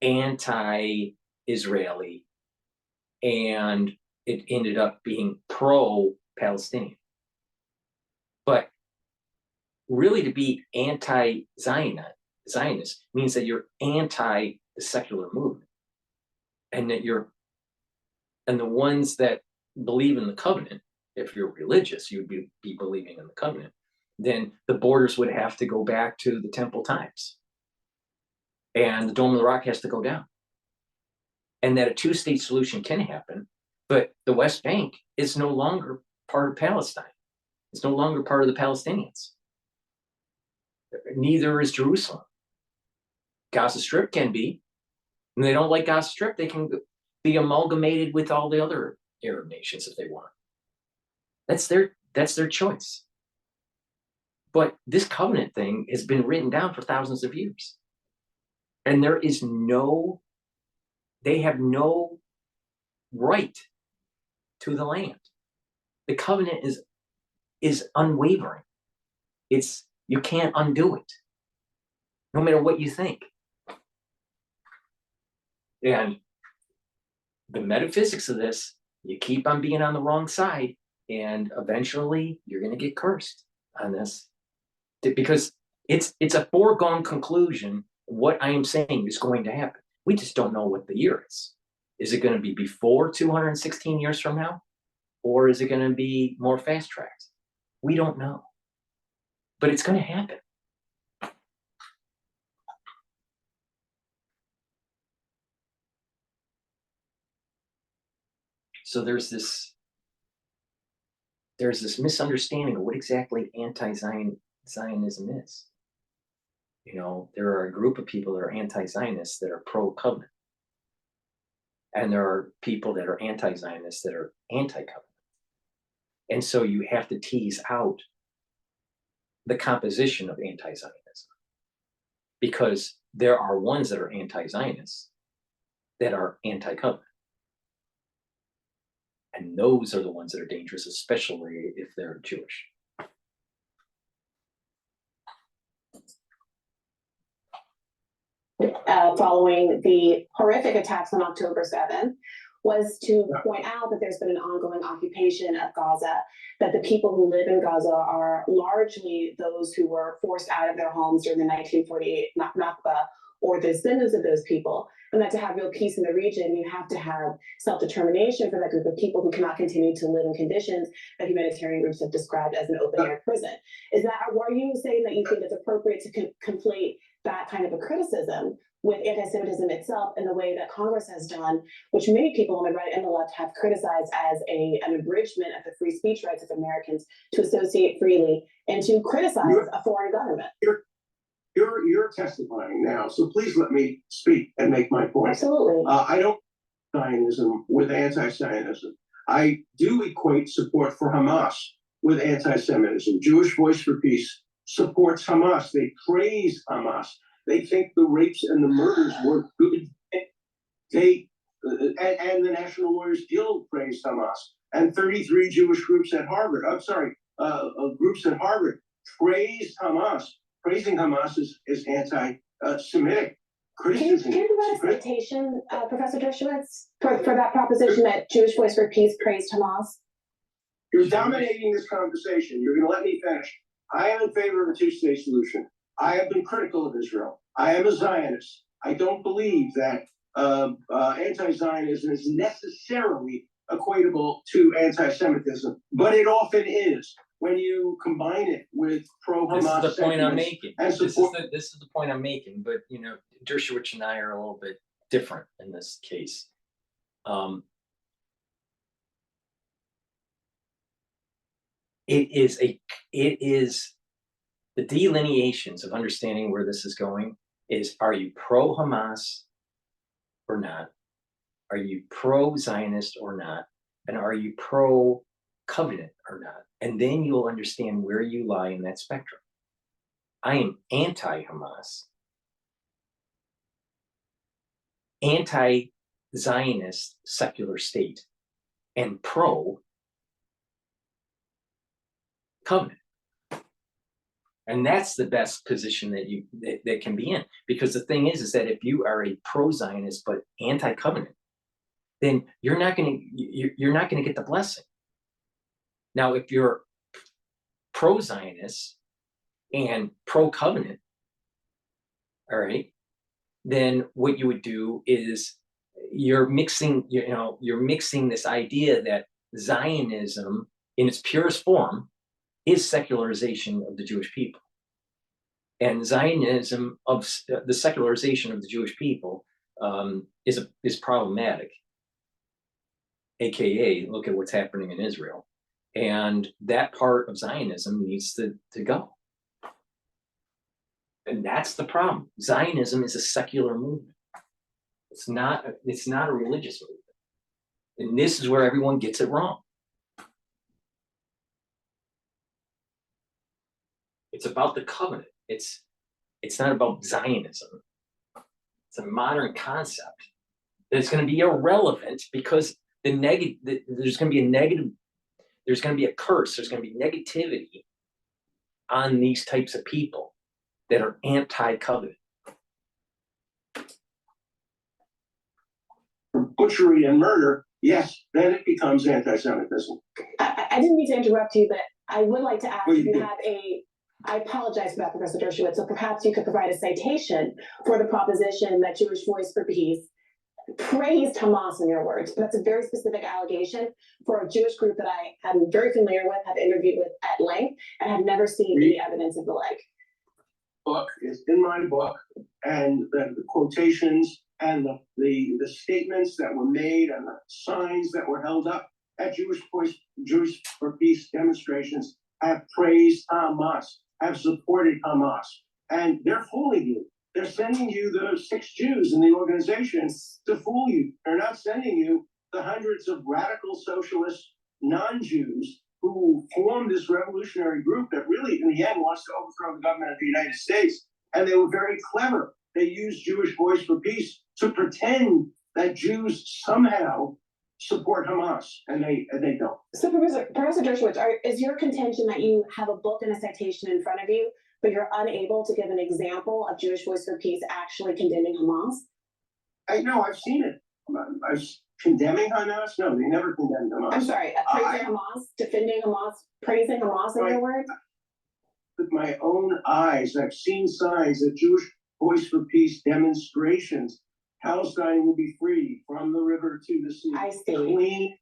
anti-Israeli, and it ended up being pro-Palestinian. But really, to be anti-Zionist means that you're anti the secular movement, and that the ones that believe in the covenant, if you're religious, you would be believing in the covenant, then the borders would have to go back to the temple times. And the Dome of the Rock has to go down. And that a two-state solution can happen, but the West Bank is no longer part of Palestine. It's no longer part of the Palestinians. Neither is Jerusalem. Gaza Strip can be. And they don't like Gaza Strip, they can be amalgamated with all the other Arab nations if they want. That's their choice. But this covenant thing has been written down for thousands of years. And they have no right to the land. The covenant is unwavering. You can't undo it, no matter what you think. And the metaphysics of this, you keep on being on the wrong side, and eventually you're going to get cursed on this, because it's a foregone conclusion. What I am saying is going to happen. We just don't know what the year is. Is it going to be before 216 years from now? Or is it going to be more fast-tracked? We don't know. But it's going to happen. So there's this misunderstanding of what exactly anti-Zionism is. You know, there are a group of people that are anti-Zionists that are pro-covenant. And there are people that are anti-Zionists that are anti-covenant. And so you have to tease out the composition of anti-Zionism, because there are ones that are anti-Zionists that are anti-covenant. And those are the ones that are dangerous, especially if they're Jewish. Following the horrific attacks on October 7th, was to point out that there's been an ongoing occupation of Gaza, that the people who live in Gaza are largely those who were forced out of their homes during the 1948 Nakba, or the descendants of those people, and that to have real peace in the region, you have to have self-determination for that group of people who cannot continue to live in conditions that humanitarian groups have described as an open-air prison. Are you saying that you think it's appropriate to conflate that kind of a criticism with anti-Semitism itself in the way that Congress has done, which many people on the right and the left have criticized as an abridgment of the free speech rights of Americans to associate freely and to criticize a foreign government? You're testifying now, so please let me speak and make my point. Absolutely. I don't Zionism with anti-Zionism. I do equate support for Hamas with anti-Semitism. Jewish Voice for Peace supports Hamas. They praise Hamas. They think the rapes and the murders were good. And the National Lawyers Guild praised Hamas. And 33 Jewish groups at Harvard, groups at Harvard praised Hamas. Praising Hamas is anti-Semitic. Can you provide a citation, Professor Dershowitz, for that proposition that Jewish Voice for Peace praised Hamas? You're dominating this conversation. You're going to let me finish. I am in favor of a two-state solution. I have been critical of Israel. I am a Zionist. I don't believe that anti-Zionism is necessarily equatable to anti-Semitism, but it often is when you combine it with pro-Hamas. This is the point I'm making. This is the point I'm making. But you know, Dershowitz and I are a little bit different in this case. It is the delineations of understanding where this is going is, are you pro-Hamas or not? Are you pro-Zionist or not? And are you pro-covenant or not? And then you'll understand where you lie in that spectrum. I am anti-Hamas, anti-Zionist secular state, and pro-covenant. And that's the best position that can be in, because the thing is that if you are a pro-Zionist but anti-covenant, then you're not going to get the blessing. Now, if you're pro-Zionist and pro-covenant, all right, then what you would do is you're mixing this idea that Zionism in its purest form is secularization of the Jewish people. And Zionism of the secularization of the Jewish people is problematic. AKA, look at what's happening in Israel. And that part of Zionism needs to go. And that's the problem. Zionism is a secular movement. It's not a religious movement. And this is where everyone gets it wrong. It's about the covenant. It's not about Zionism. It's a modern concept that's going to be irrelevant because there's going to be a negative, there's going to be a curse, there's going to be negativity on these types of people that are anti-covenant. Butchery and murder, yes, then it becomes anti-Semitism. I didn't mean to interrupt you, but I would like to ask Well, if you you did. have I apologize for that, Professor Dershowitz, so perhaps you could provide a citation for the proposition that Jewish Voice for Peace praised Hamas, in your words. That's a very specific allegation for a Jewish group that I am very familiar with, have interviewed with at length, and have never seen any evidence of the like. Book is in my book, and the quotations and the statements that were made and the signs that were held up at Jewish for Peace demonstrations have praised Hamas, have supported Hamas, and they're fooling you. They're sending you the 6 Jews in the organization to fool you. They're not sending you the hundreds of radical socialist non-Jews who formed this revolutionary group that really, in the end, wants to overthrow the government of the United States. And they were very clever. They used Jewish Voice for Peace to pretend that Jews somehow support Hamas, and they don't. So, Professor Dershowitz, is your contention that you have a book and a citation in front of you, but you're unable to give an example of Jewish Voice for Peace actually condemning Hamas? I've seen it. I was condemning Hamas? No, they never condemned Hamas. I'm sorry, praising Hamas, defending Hamas, praising Hamas, in your words? With my own eyes, I've seen signs that Jewish Voice for Peace demonstrations, Palestine will be free from the river to the sea. I see.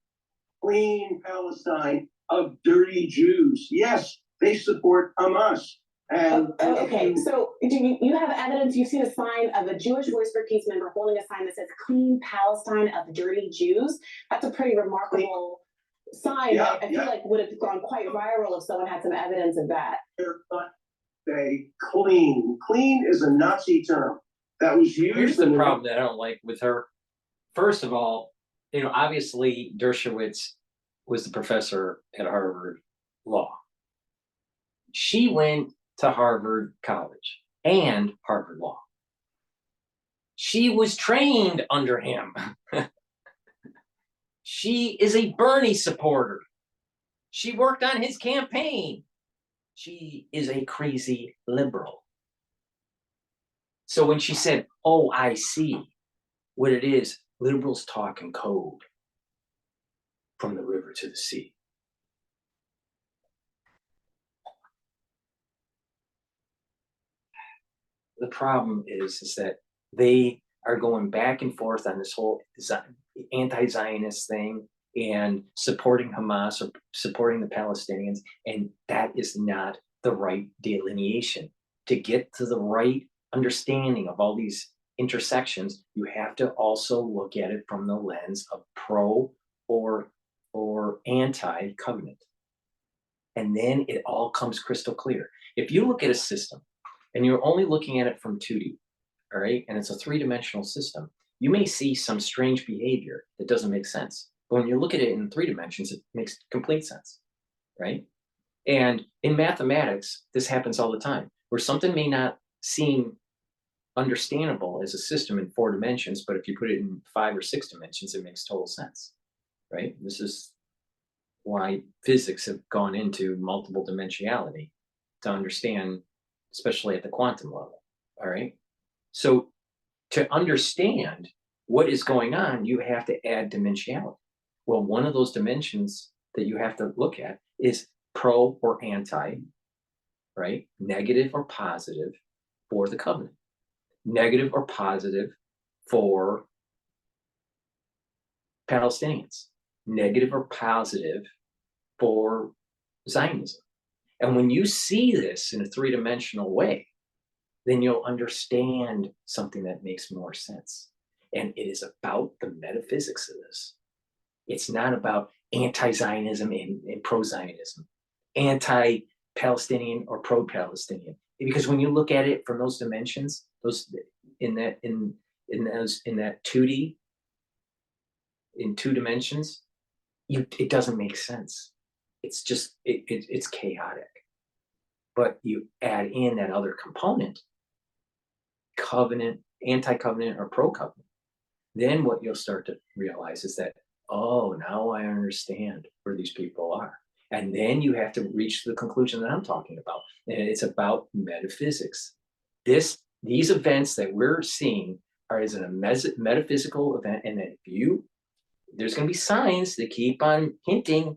Clean Palestine of dirty Jews. Yes, they support Hamas. And okay, so do you have evidence? You've seen a sign of a Jewish Voice for Peace member holding a sign that says "Clean Palestine of dirty Jews"? That's a pretty remarkable sign. Yeah, I feel like would have gone quite viral if someone had some evidence of that. They're not say clean. Clean is a Nazi term that was used. Here's the problem that I don't like with her. First of all, obviously Dershowitz was the professor at Harvard Law. She went to Harvard College and Harvard Law. She was trained under him. She is a Bernie supporter. She worked on his campaign. She is a crazy liberal. So when she said, "Oh, I see what it is, liberals talk in code from the river to the sea." The problem is that they are going back and forth on this whole anti-Zionist thing and supporting Hamas or supporting the Palestinians, and that is not the right delineation. To get to the right understanding of all these intersections, you have to also look at it from the lens of pro or anti-covenant. And then it all comes crystal clear. If you look at a system and you're only looking at it from 2D, all right, and it's a three-dimensional system, you may see some strange behavior that doesn't make sense. But when you look at it in 3 dimensions, it makes complete sense, right? And in mathematics, this happens all the time, where something may not seem understandable as a system in 4 dimensions, but if you put it in 5 or 6 dimensions, it makes total sense, right? This is why physics have gone into multiple dimensionality to understand, especially at the quantum level, all right? So to understand what is going on, you have to add dimensionality. Well, one of those dimensions that you have to look at is pro or anti, right? Negative or positive for the covenant. Negative or positive for Palestinians. Negative or positive for Zionism. And when you see this in a 3-dimensional way, then you'll understand something that makes more sense. And it is about the metaphysics of this. It's not about anti-Zionism and pro-Zionism, anti-Palestinian or pro-Palestinian. Because when you look at it from those dimensions, those in that 2D, in 2 dimensions, it doesn't make sense. It's just it's chaotic. But you add in that other component, covenant, anti-covenant or pro-covenant, then what you'll start to realize is that, oh, now I understand where these people are. And then you have to reach the conclusion that I'm talking about. And it's about metaphysics. These events that we're seeing are as a metaphysical event. And that there's going to be signs that keep on hinting,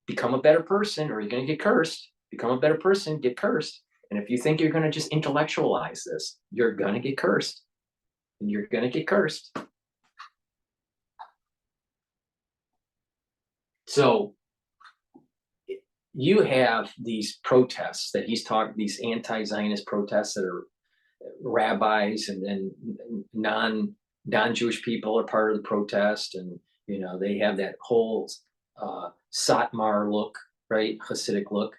become a better person or you're going to get cursed. Become a better person, get cursed. And if you think you're going to just intellectualize this, you're going to get cursed. And you're going to get cursed. So you have these protests that he's talking, these anti-Zionist protests that are rabbis and then non-Jewish people are part of the protest. And, you know, they have that whole Satmar look, right? Hasidic look,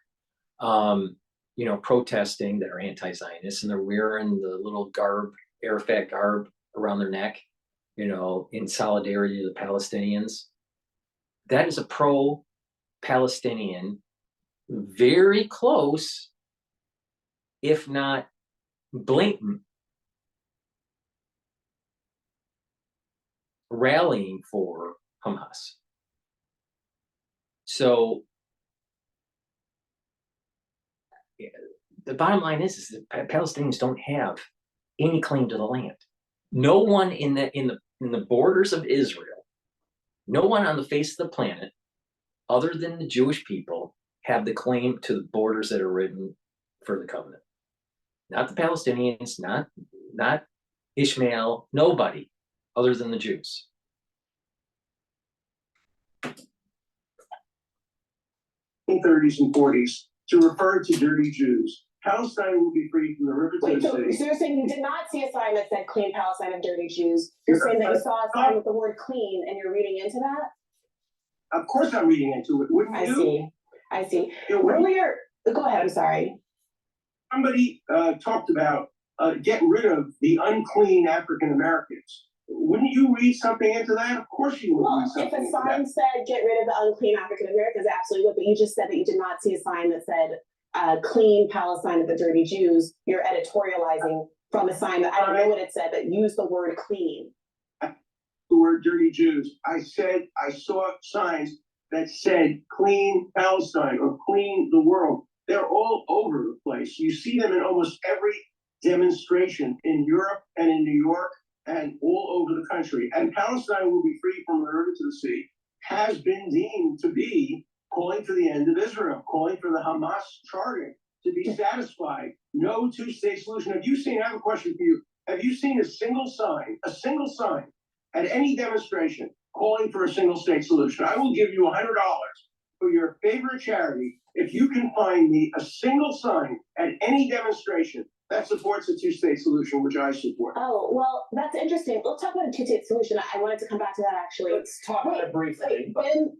you know, protesting that are anti-Zionist, and they're wearing the little garb, Arafat garb around their neck, you know, in solidarity to the Palestinians. That is a pro-Palestinian, very close, if not blatant, rallying for Hamas. So the bottom line is that Palestinians don't have any claim to the land. No one in the borders of Israel, no one on the face of the planet, other than the Jewish people, have the claim to the borders that are written for the covenant. Not the Palestinians, not Ishmael, nobody other than the Jews. In 30s and 40s to refer to dirty Jews. Palestine will be free from the river to Wait, the so sea. you're saying you did not see a sign that said clean Palestine of dirty Jews? You're saying that you saw a sign with the word clean and you're reading into that? Of course I'm reading into it, wouldn't you? I see. You know, Earlier, go ahead, I'm sorry. somebody talked about getting rid of the unclean African Americans. Wouldn't you read something into that? Of course you would read Well, something if a into sign that. said get rid of the unclean African Americans, absolutely would, but you just said that you did not see a sign that said clean Palestine of the dirty Jews. You're editorializing from a sign that I don't know what it said, but use the word clean. The word dirty Jews. I said I saw signs that said clean Palestine or clean the world. They're all over the place. You see them in almost every demonstration in Europe and in New York and all over the country. And Palestine will be free from the river to the sea has been deemed to be calling for the end of Israel, calling for the Hamas charter to be satisfied. No two-state solution. I have a question for you. Have you seen a single sign at any demonstration calling for a single-state solution? I will give you $100 for your favorite charity if you can find me a single sign at any demonstration that supports a two-state solution, which I support. Oh, well, that's interesting. Let's talk about a two-state solution. I wanted to come back to that actually. Let's talk about it briefly. Ben,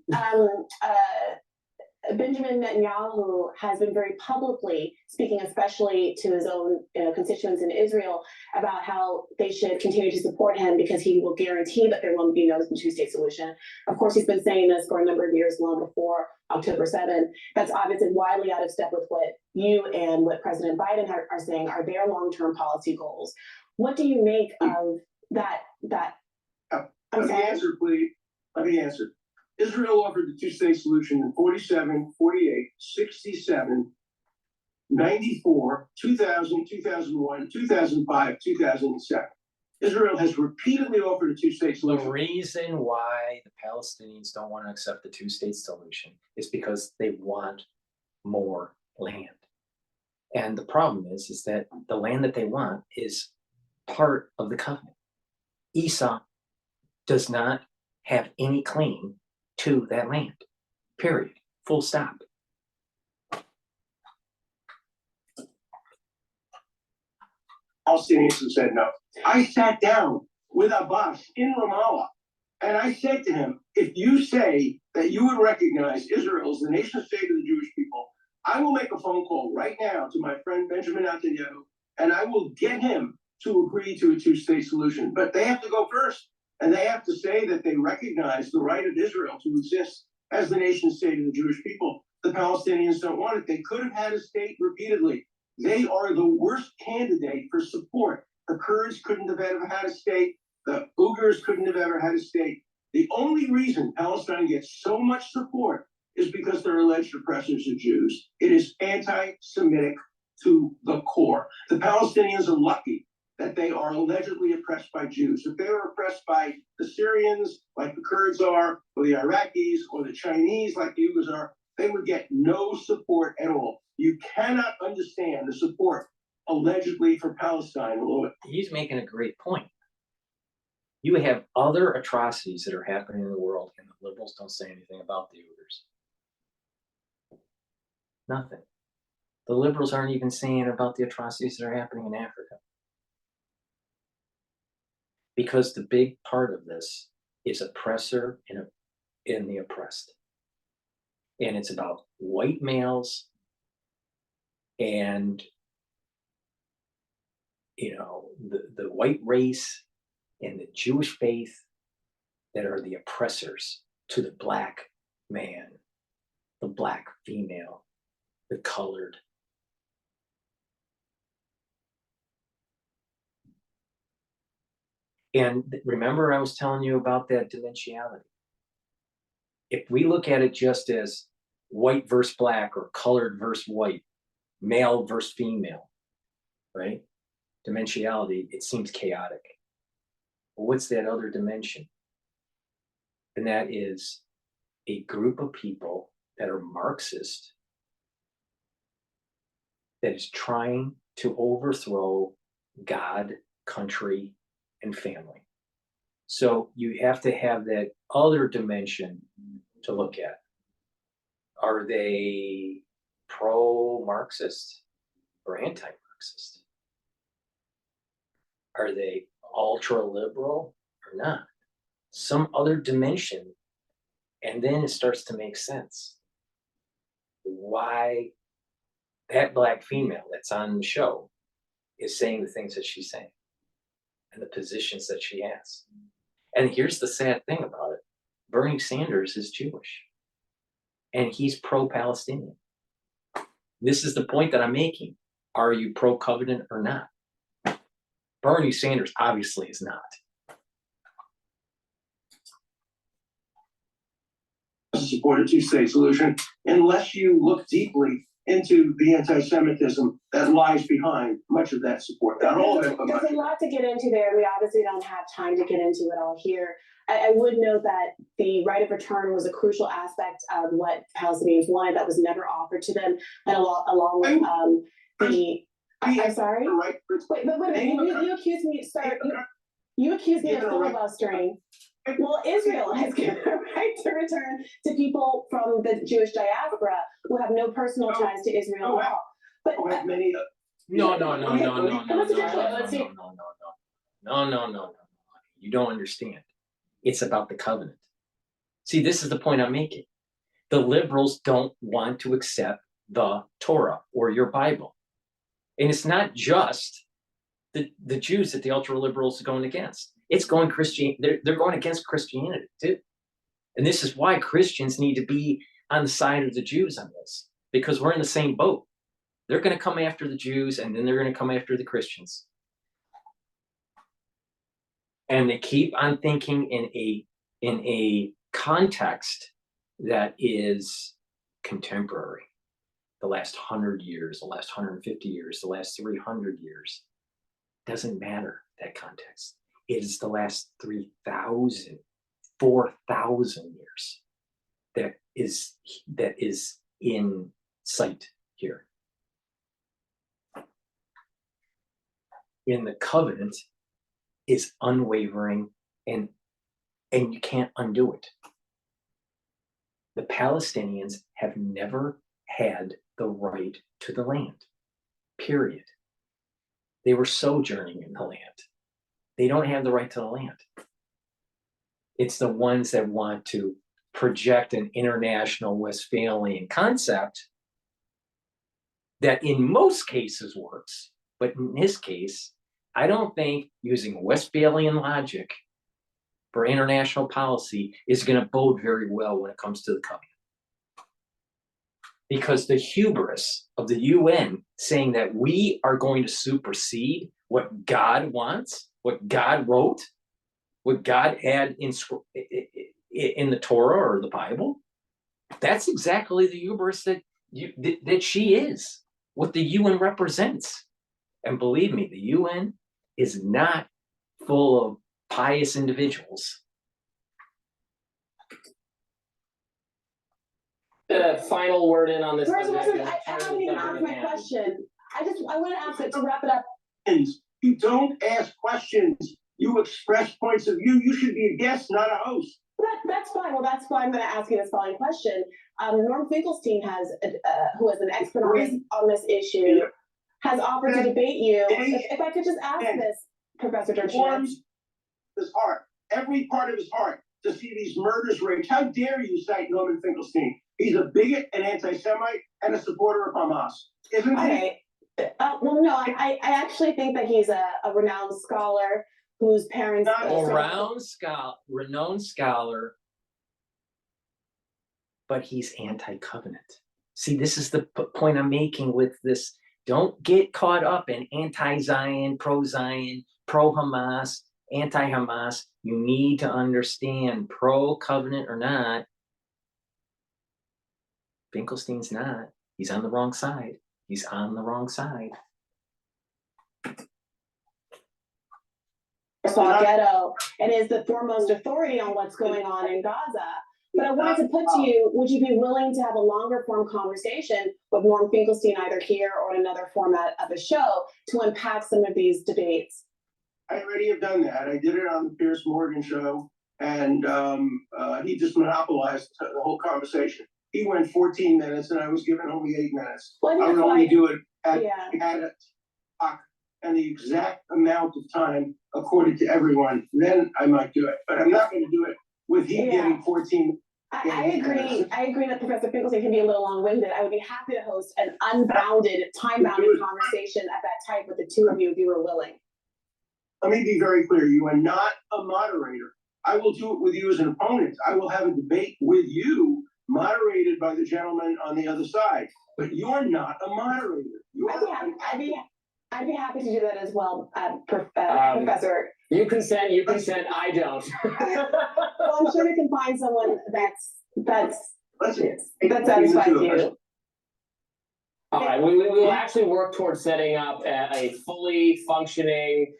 Benjamin Netanyahu has been very publicly speaking, especially to his own constituents in Israel, about how they should continue to support him because he will guarantee that there won't be no two-state solution. Of course, he's been saying this for a number of years, long before October 7. That's obviously widely out of step with what you and what President Biden are saying are their long-term policy goals. What do you make of that? Let me answer, please. Let me answer. Israel offered the two-state solution in 47, 48, 67, 94, 2000, 2001, 2005, 2007. Israel has repeatedly offered a two-state The solution. reason why the Palestinians don't want to accept the two-state solution is because they want more land. And the problem is that the land that they want is part of the covenant. Esau does not have any claim to that land, period, full stop. Palestinians have said no. I sat down with Abbas in Ramallah, and I said to him, if you say that you would recognize Israel as the nation state of the Jewish people, I will make a phone call right now to my friend Benjamin Netanyahu, and I will get him to agree to a two-state solution. But they have to go first, and they have to say that they recognize the right of Israel to exist as the nation state of the Jewish people. The Palestinians don't want it. They could have had a state repeatedly. They are the worst candidate for support. The Kurds couldn't have ever had a state. The Uyghurs couldn't have ever had a state. The only reason Palestine gets so much support is because they're alleged oppressors of Jews. It is anti-Semitic to the core. The Palestinians are lucky that they are allegedly oppressed by Jews. If they were oppressed by the Syrians, like the Kurds are, or the Iraqis, or the Chinese, like the Uyghurs are, they would get no support at all. You cannot understand the support allegedly for Palestine. He's making a great point. You have other atrocities that are happening in the world, and the liberals don't say anything about the Uyghurs. Nothing. The liberals aren't even saying about the atrocities that are happening in Africa. Because the big part of this is oppressor and the oppressed. And it's about white males and, the white race and the Jewish faith that are the oppressors to the black man, the black female, the colored. And remember, I was telling you about that dimensionality. If we look at it just as white versus black or colored versus white, male versus female, right? Dimensionality, it seems chaotic. But what's that other dimension? And that is a group of people that are Marxist that is trying to overthrow God, country, and family. So you have to have that other dimension to look at. Are they pro-Marxist or anti-Marxist? Are they ultra-liberal or not? Some other dimension, and then it starts to make sense. Why that black female that's on the show is saying the things that she's saying and the positions that she has. And here's the sad thing about it. Bernie Sanders is Jewish and he's pro-Palestinian. This is the point that I'm making. Are you pro-covenant or not? Bernie Sanders obviously is not. Support a two-state solution unless you look deeply into the anti-Semitism that lies behind much of that support. Not all of it, but there's a lot to get into there. We obviously don't have time to get into it all here. I would note that the right of return was a crucial aspect of what Palestinians wanted that was never offered to them, and along with I'm sorry. Right. Wait, but wait a minute. You accused me, sir. You accused me of filibustering. Well, Israel has given a right to return to people from the Jewish diaspora who have no personal ties to Israel at all. But No. You don't understand. It's about the covenant. See, this is the point I'm making. the liberals don't want to accept the Torah or your Bible. And it's not just the Jews that the ultra liberals are going against. It's going they're going against Christianity too. And this is why Christians need to be on the side of the Jews on this, because we're in the same boat. They're going to come after the Jews, and then they're going to come after the Christians. And they keep on thinking in a context that is contemporary. The last 100 years, the last 150 years, the last 300 years. Doesn't matter, that context. It is the last 3,000, 4,000 years that is in sight here. In the covenant is unwavering, and you can't undo it. The Palestinians have never had the right to the land, period. They were sojourning in the land. They don't have the right to the land. It's the ones that want to project an international Westphalian concept that in most cases works, but in this case, I don't think using Westphalian logic for international policy is going to bode very well when it comes to the covenant. Because the hubris of the UN saying that we are going to supersede what God wants, what God wrote, what God had in the Torah or the Bible, that's exactly the hubris that she is, what the UN represents. And believe me, the UN is not full of pious individuals. Final word in on this. First, I haven't even asked my question. I want to ask it to wrap it up. You don't ask questions. You express points of view. You should be a guest, not a host. That's fine. Well, that's why I'm going to ask you this following question. Norm Finkelstein who is an expert on this issue, has offered to debate you. If I could just ask this, Professor Dershowitz. His heart, every part of his heart, to see these murders raged. How dare you cite Norman Finkelstein? He's a bigot, an anti-Semite, and a supporter of Hamas. Isn't he? Well, no, I actually think that he's a renowned scholar whose parents... Renowned scholar, but he's anti-covenant. See, this is the point I'm making with this. Don't get caught up in anti-Zion, pro-Zion, pro-Hamas, anti-Hamas. You need to understand, pro-covenant or not, Finkelstein's not. He's on the wrong side. He's on the wrong side. Ghetto and is the foremost authority on what's going on in Gaza. But I wanted to put to you, would you be willing to have a longer form conversation with Norm Finkelstein either here or in another format of a show to unpack some of these debates? I already have done that. I did it on the Piers Morgan show, and he just monopolized the whole conversation. He went 14 minutes, and I was given only 8 minutes. Well, I would only do it at a talk and the exact amount of time according to everyone. Then I might do it, but I'm not going to do it with getting 14. I agree. I agree that Professor Finkelstein can be a little long-winded. I would be happy to host an unbounded, time-bounded conversation at that type with the two of you if you were willing. Let me be very clear. You are not a moderator. I will do it with you as an opponent. I will have a debate with you, moderated by the gentleman on the other side. But you're not a moderator. I'd be happy to do that as well, Professor. You consent. I don't. Well, I'm sure we can find someone that satisfies you. All right, we will actually work towards setting up a fully functioning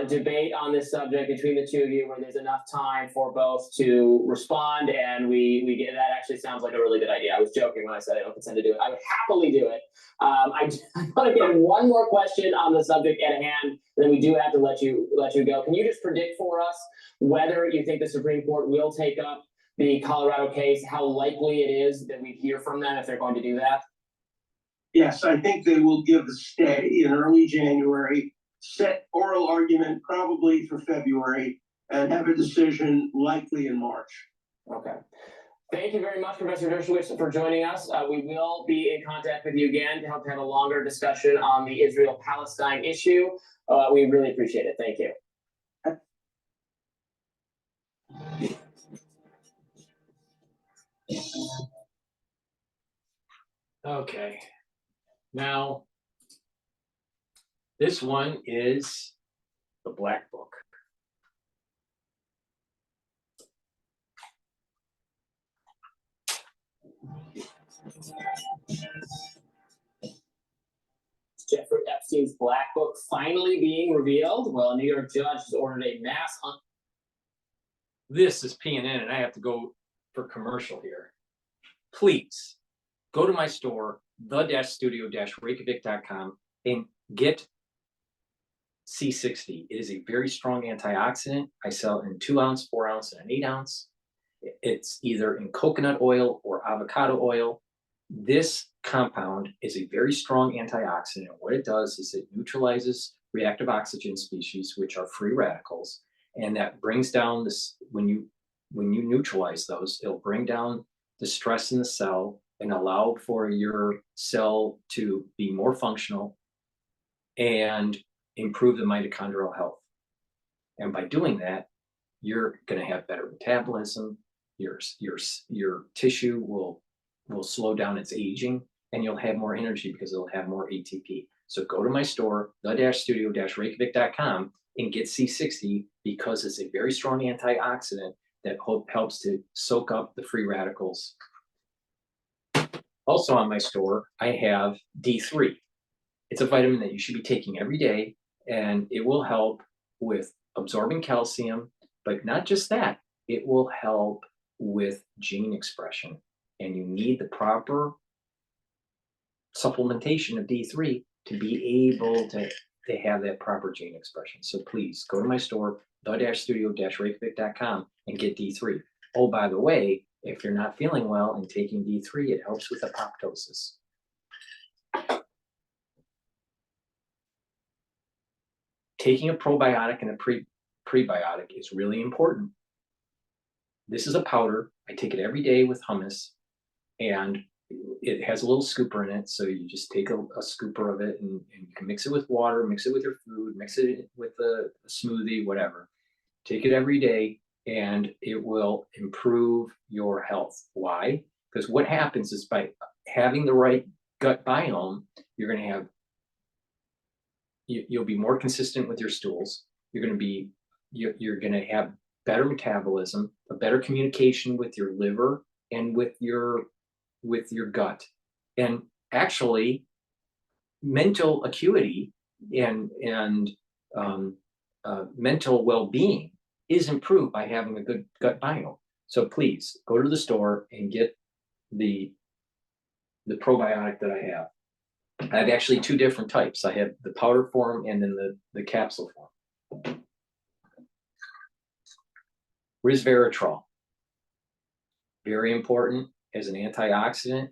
debate on this subject between the two of you, where there's enough time for both to respond, and we get that. Actually sounds like a really good idea. I was joking when I said I don't consent to do it. I would happily do it. I want to get one more question on the subject at hand, and then we do have to let you go. Can you just predict for us whether you think the Supreme Court will take up the Colorado case? How likely it is that we hear from them if they're going to do that? Yes, I think they will give a stay in early January, set oral argument probably for February, and have a decision likely in March. Okay. Thank you very much, Professor Dershowitz, for joining us. We will be in contact with you again to help have a longer discussion on the Israel-Palestine issue. We really appreciate it. Thank you. Okay, now this one is the Black Book. Jeffrey Epstein's Black Book finally being revealed. Well, a New York judge has ordered a mass hunt. This is PNN, and I have to go for commercial here. Please go to my store, the-studio-reykjavik.com, and get C60. It is a very strong antioxidant. I sell in 2 ounce, 4 ounce, and an 8 ounce. It's either in coconut oil or avocado oil. This compound is a very strong antioxidant. What it does is it neutralizes reactive oxygen species, which are free radicals, and that brings down this. When you neutralize those, it'll bring down the stress in the cell and allow for your cell to be more functional and improve the mitochondrial health. And by doing that, you're going to have better metabolism. Your tissue will slow down its aging, and you'll have more energy because it'll have more ATP. So go to my store, the-studio-reykjavik.com, and get C60 because it's a very strong antioxidant that helps to soak up the free radicals. Also on my store, I have D3. It's a vitamin that you should be taking every day, and it will help with absorbing calcium, but not just that, it will help with gene expression. And you need the proper supplementation of D3 to be able to have that proper gene expression. So please go to my store, the-studio-reykjavik.com, and get D3. Oh, by the way, if you're not feeling well and taking D3, it helps with apoptosis. Taking a probiotic and a prebiotic is really important. This is a powder. I take it every day with hummus, and it has a little scooper in it. So you just take a scooper of it, and you can mix it with water, mix it with your food, mix it with a smoothie, whatever. Take it every day, and it will improve your health. Why? Because what happens is by having the right gut biome, you're going to have, you'll be more consistent with your stools. You're going to have better metabolism, a better communication with your liver and with your gut, and actually mental acuity and mental well-being is improved by having a good gut biome. So please go to the store and get the probiotic that I have. I have actually 2 different types. I have the powder form and then the capsule form. Resveratrol, very important as an antioxidant,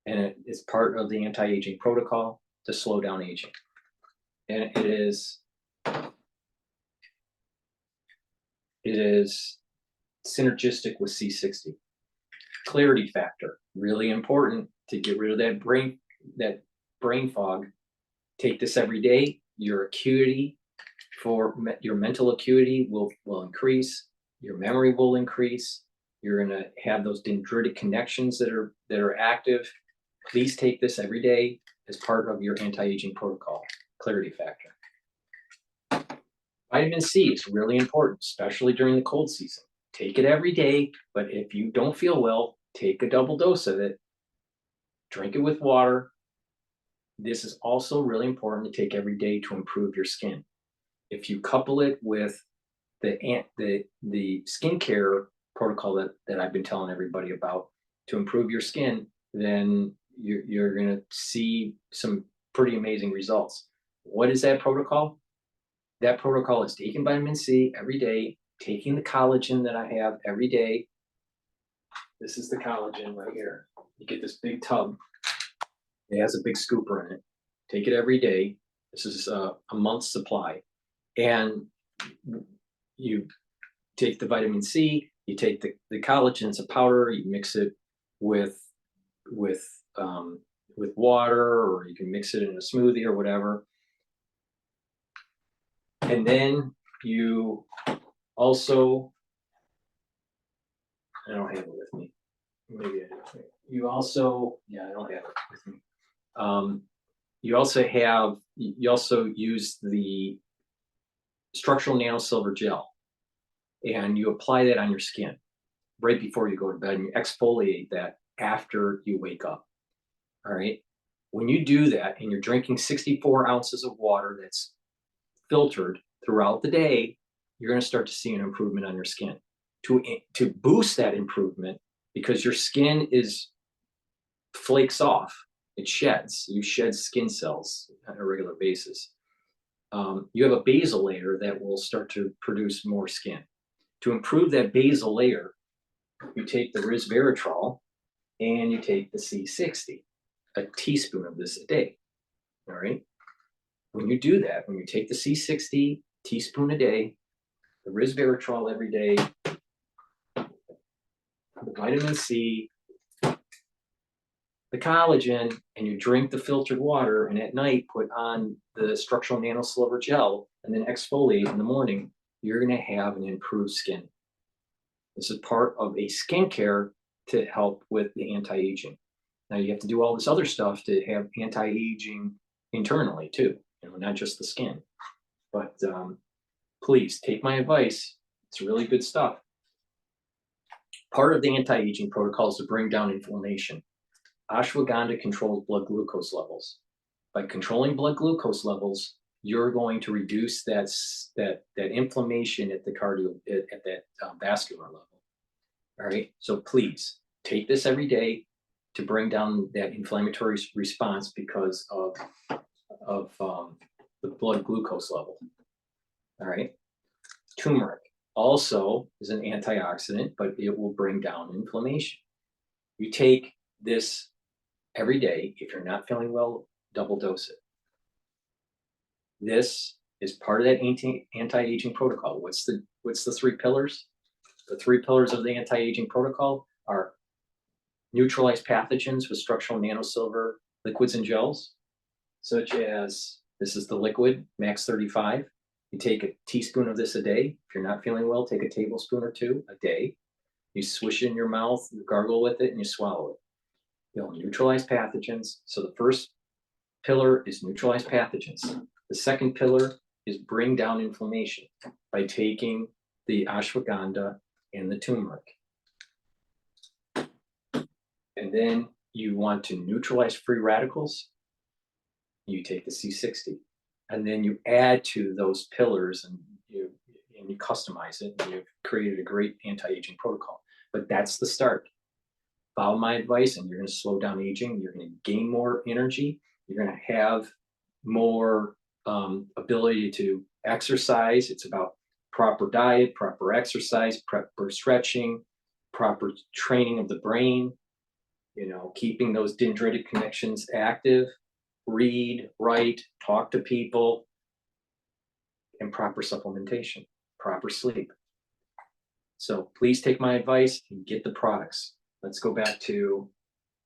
and it is part of the anti-aging protocol to slow down aging. And it is synergistic with C60. Clarity factor, really important to get rid of that brain fog. Take this every day. Your acuity, your mental acuity will increase. Your memory will increase. You're going to have those dendritic connections that are active. Please take this every day as part of your anti-aging protocol. Clarity factor. Vitamin C is really important, especially during the cold season. Take it every day, but if you don't feel well, take a double dose of it. Drink it with water. This is also really important to take every day to improve your skin. If you couple it with the skincare protocol that I've been telling everybody about to improve your skin, then you're going to see some pretty amazing results. What is that protocol? That protocol is taking vitamin C every day, taking the collagen that I have every day. This is the collagen right here. You get this big tub. It has a big scooper in it. Take it every day. This is a month's supply. And you take the vitamin C, You take the collagen, it's a powder, you mix it with water, or you can mix it in a smoothie or whatever. And then you also, I don't have it with me. Maybe I do. You also, yeah, I don't have it with me. You also use the structural nanosilver gel, and you apply that on your skin right before you go to bed, and you exfoliate that after you wake up. All right. When you do that and you're drinking 64 ounces of water that's filtered throughout the day, you're going to start to see an improvement on your skin. To boost that improvement, because your skin flakes off, it sheds. You shed skin cells on a regular basis. You have a basal layer that will start to produce more skin. To improve that basal layer, you take the resveratrol and you take the C60, a teaspoon of this a day. All right. When you do that, when you take the C60 teaspoon a day, the resveratrol every day, the vitamin C, the collagen, and you drink the filtered water, and at night put on the structural nanosilver gel, and then exfoliate in the morning, you're going to have an improved skin. This is part of a skincare to help with the anti-aging. Now you have to do all this other stuff to have anti-aging internally too, not just the skin. But please take my advice. It's really good stuff. Part of the anti-aging protocol is to bring down inflammation. Ashwagandha controls blood glucose levels. By controlling blood glucose levels, you're going to reduce that inflammation at that vascular level. All right. So please take this every day to bring down that inflammatory response because of the blood glucose level. All right. Turmeric also is an antioxidant, but it will bring down inflammation. You take this every day. If you're not feeling well, double dose it. This is part of that anti-aging protocol. What's the 3 pillars? The 3 pillars of the anti-aging protocol are neutralize pathogens with structural nanosilver liquids and gels, such as, this is the liquid, Max 35. You take a teaspoon of this a day. If you're not feeling well, take a tablespoon or 2 a day. You swish it in your mouth, you gargle with it, and you swallow it. It'll neutralize pathogens. So the first pillar is neutralize pathogens. The second pillar is bring down inflammation by taking the ashwagandha and the turmeric. And then you want to neutralize free radicals. You take the C60. And then you add to those pillars and you customize it, and you've created a great anti-aging protocol. But that's the start. Follow my advice and you're going to slow down aging. You're going to gain more energy. You're going to have more ability to exercise. It's about proper diet, proper exercise, proper stretching, proper training of the brain, keeping those dendritic connections active, read, write, talk to people, and proper supplementation, proper sleep. So please take my advice and get the products. Let's go back to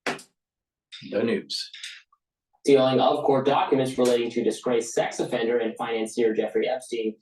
the news. Sealing of court documents relating to disgraced sex offender and financier Jeffrey Epstein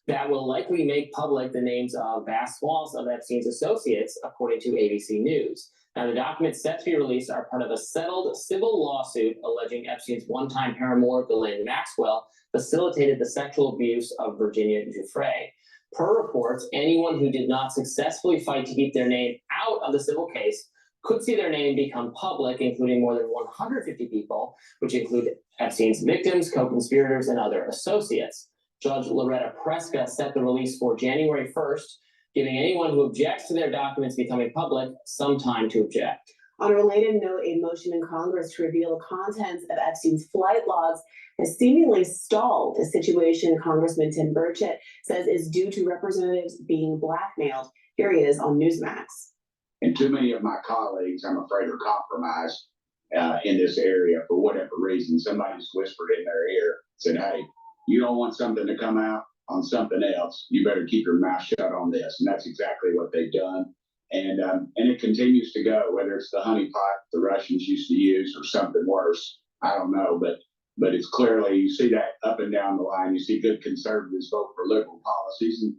that will likely make public the names of vast swaths of Epstein's associates, according to ABC News. Now, the documents set to be released are part of a settled civil lawsuit alleging Epstein's one-time paramour, Ghislaine Maxwell, facilitated the sexual abuse of Virginia Giuffre. Per reports, anyone who did not successfully fight to keep their name out of the civil case could see their name become public, including more than 150 people, which include Epstein's victims, co-conspirators, and other associates. Judge Loretta Preska set the release for January 1st, giving anyone who objects to their documents becoming public some time to object. On a related note, a motion in Congress to reveal the contents of Epstein's flight logs has seemingly stalled, a situation Congressman Tim Bitchute says is due to representatives being blackmailed. Here he is on Newsmax. And too many of my colleagues, I'm afraid, are compromised in this area for whatever reason. Somebody's whispered in their ear, said, hey, you don't want something to come out? on something else, you better keep your mouth shut on this. And that's exactly what they've done. And it continues to go, whether it's the honeypot the Russians used to use or something worse. I don't know, but it's clearly, you see that up and down the line. You see good conservatives vote for liberal policies. And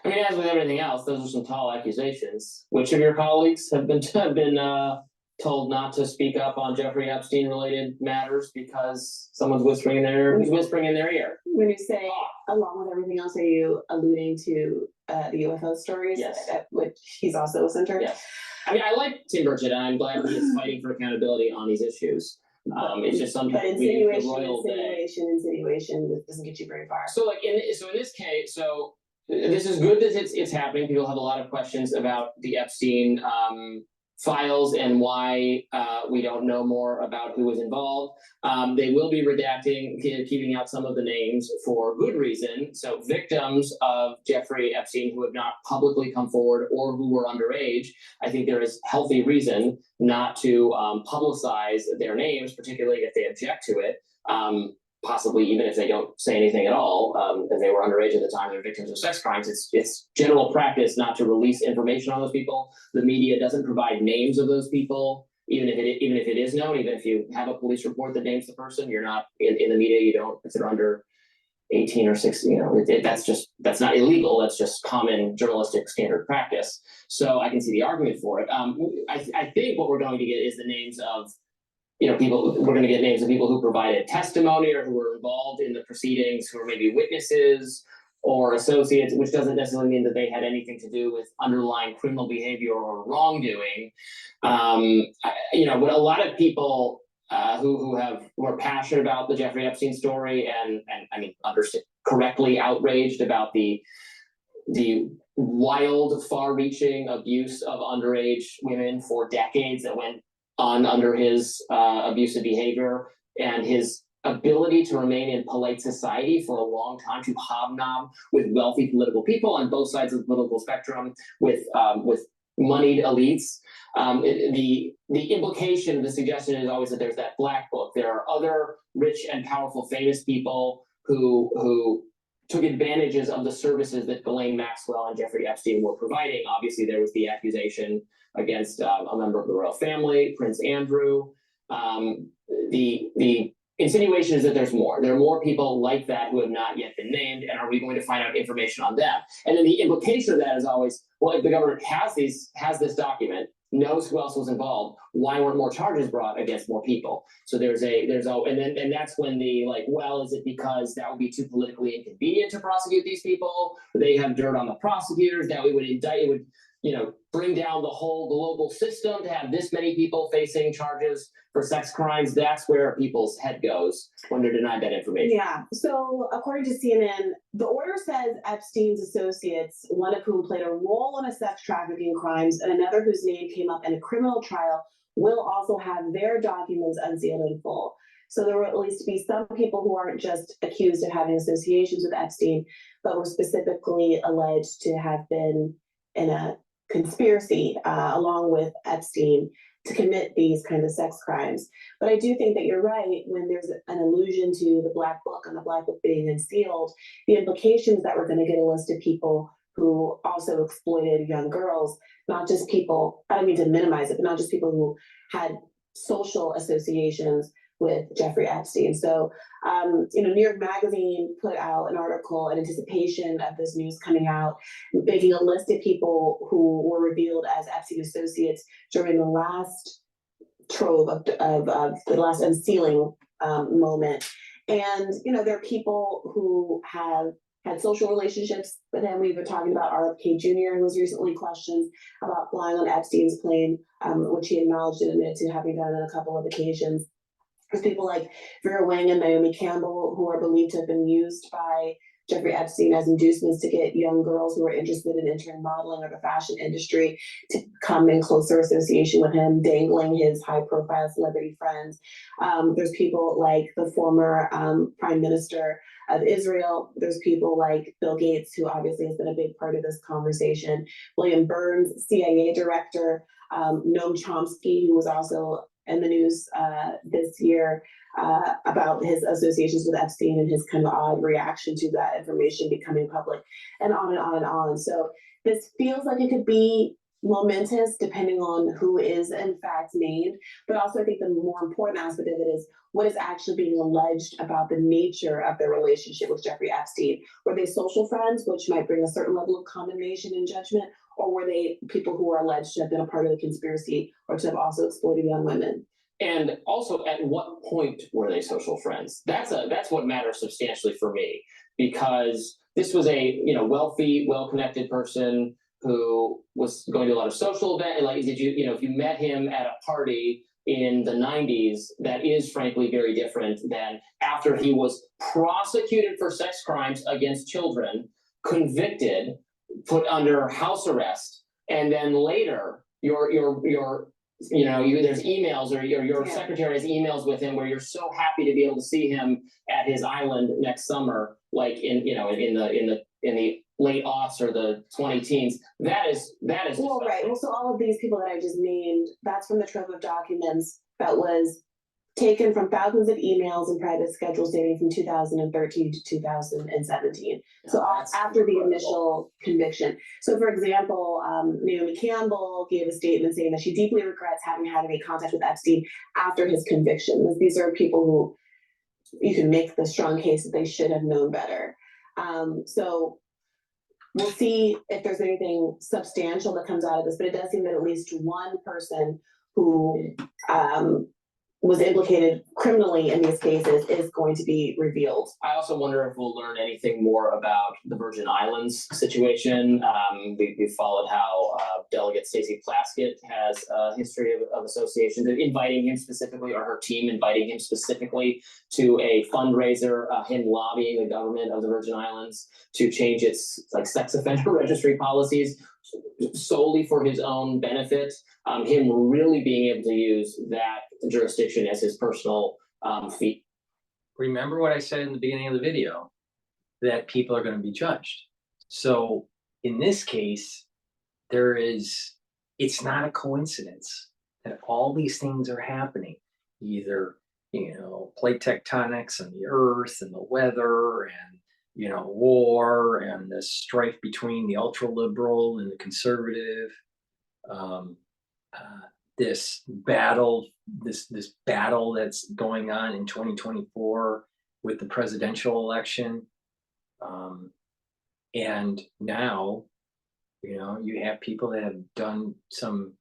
I mean, as with everything else, those are some tall accusations. Which of your colleagues have been told not to speak up on Jeffrey Epstein related matters because someone's whispering in their ear? When you say along with everything else, are you alluding to the UFO stories? Yes. Which he's also a center? Yes. I mean, I like Tim Burchett, and I'm glad he is fighting for accountability on these issues. It's just sometimes insinuation doesn't get you very far. So like in this case, this is good that it's happening. People have a lot of questions about the Epstein files and why we don't know more about who was involved. They will be redacting, keeping out some of the names for good reason. So victims of Jeffrey Epstein who have not publicly come forward or who were underage, I think there is healthy reason not to publicize their names, particularly if they object to it. Possibly even if they don't say anything at all, if they were underage at the time, they're victims of sex crimes. It's general practice not to release information on those people. The media doesn't provide names of those people, even if it is known. Even if you have a police report that names the person, you're not in the media. You don't, if they're under 18 or 16. That's not illegal. That's just common journalistic standard practice. So I can see the argument for it. I think what we're going to get is the names of people. We're going to get names of people who provided testimony or who were involved in the proceedings, who are maybe witnesses or associates, which doesn't necessarily mean that they had anything to do with underlying criminal behavior or wrongdoing. What a lot of people who are passionate about the Jeffrey Epstein story and I mean, correctly outraged about the wild, far-reaching abuse of underage women for decades that went on under his abusive behavior and his ability to remain in polite society for a long time, to hobnob with wealthy political people on both sides of the political spectrum, with moneyed elites. The implication, the suggestion is always that there's that black book. There are other rich and powerful, famous people who took advantages of the services that Ghislaine Maxwell and Jeffrey Epstein were providing. Obviously, there was the accusation against a member of the royal family, Prince Andrew. The insinuation is that there's more. There are more people like that who have not yet been named, and are we going to find out information on them? And then the implication of that is always, well, if the government has this document, knows who else was involved, why weren't more charges brought against more people? So and that's when is it because that would be too politically inconvenient to prosecute these people? They have dirt on the prosecutors that we would indict, it would, bring down the whole global system to have this many people facing charges for sex crimes. That's where people's head goes when they're denied that information. Yeah. So according to CNN, the order says Epstein's associates, one of whom played a role in a sex trafficking crimes and another whose name came up in a criminal trial, will also have their documents unsealed in full. So there will at least be some people who aren't just accused of having associations with Epstein, but were specifically alleged to have been in a conspiracy along with Epstein to commit these kinds of sex crimes. But I do think that you're right when there's an allusion to the Black Book and the Black Book being unsealed, the implications that we're going to get a list of people who also exploited young girls, not just people, I don't mean to minimize it, but not just people who had social associations with Jeffrey Epstein. So, New York Magazine put out an article in anticipation of this news coming out, making a list of people who were revealed as Epstein associates during the last trove of the last unsealing moment. And, there are people who have had social relationships with him. We've been talking about RFK Jr., who was recently questioned about flying on Epstein's plane, which he acknowledged and admitted to having done on a couple of occasions. There's people like Vera Wang and Naomi Campbell who are believed to have been used by Jeffrey Epstein as inducements to get young girls who are interested in entering modeling or the fashion industry to come in closer association with him, dangling his high-profile celebrity friends. There's people like the former Prime Minister of Israel. There's people like Bill Gates, who obviously has been a big part of this conversation. William Burns, CIA director. Noam Chomsky, who was also in the news this year about his associations with Epstein and his kind of odd reaction to that information becoming public, and on and on and on. So this feels like it could be momentous depending on who is in fact named. But also I think the more important aspect of it is what is actually being alleged about the nature of their relationship with Jeffrey Epstein. Were they social friends, which might bring a certain level of condemnation and judgment, or were they people who are alleged to have been a part of the conspiracy or to have also exploited young women? And also, at what point were they social friends? That's what matters substantially for me, because this was a wealthy, well-connected person who was going to a lot of social events. Like, if you met him at a party in the 90s, that is frankly very different than after he was prosecuted for sex crimes against children, convicted, put under house arrest, and then later there's emails, or your secretary has emails with him where you're so happy to be able to see him at his island next summer, like in the late aughts or the 20 teens. That is well, right. Well, so all of these people that I just named, that's from the trove of documents that was taken from thousands of emails and private schedules dating from 2013 to 2017. So after the initial conviction. So for example, Naomi Campbell gave a statement saying that she deeply regrets having had any contact with Epstein after his conviction. These are people who you can make the strong case that they should have known better. So we'll see if there's anything substantial that comes out of this, but it does seem that at least one person who was implicated criminally in these cases is going to be revealed. I also wonder if we'll learn anything more about the Virgin Islands situation. We followed how Delegate Stacey Plaskett has a history of associations, and inviting him specifically, or her team inviting him specifically to a fundraiser, him lobbying the government of the Virgin Islands to change its sex offender registry policies solely for his own benefit. Him really being able to use that jurisdiction as his personal feat. Remember what I said in the beginning of the video, that people are going to be judged. So in this case, it's not a coincidence that all these things are happening. Either, plate tectonics and the earth and the weather and, war and the strife between the ultra liberal and the conservative. This battle that's going on in 2024 with the presidential election. And now, you have people that have done some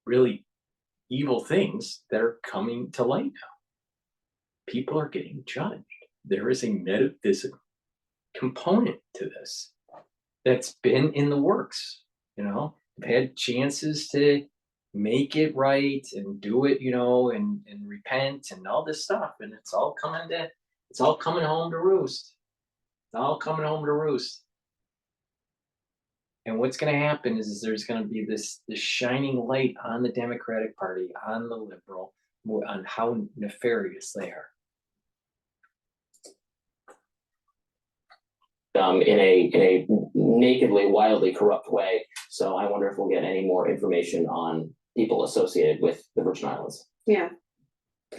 really evil things that are coming to light now. People are getting judged. There is a metaphysical component to this that's been in the works, had chances to make it right and do it, and repent and all this stuff, and it's all coming home to roost. It's all coming home to roost. And what's going to happen is there's going to be this shining light on the Democratic Party, on the liberal, on how nefarious they are. In a nakedly, wildly corrupt way. So I wonder if we'll get any more information on people associated with the Virgin Islands. Yeah.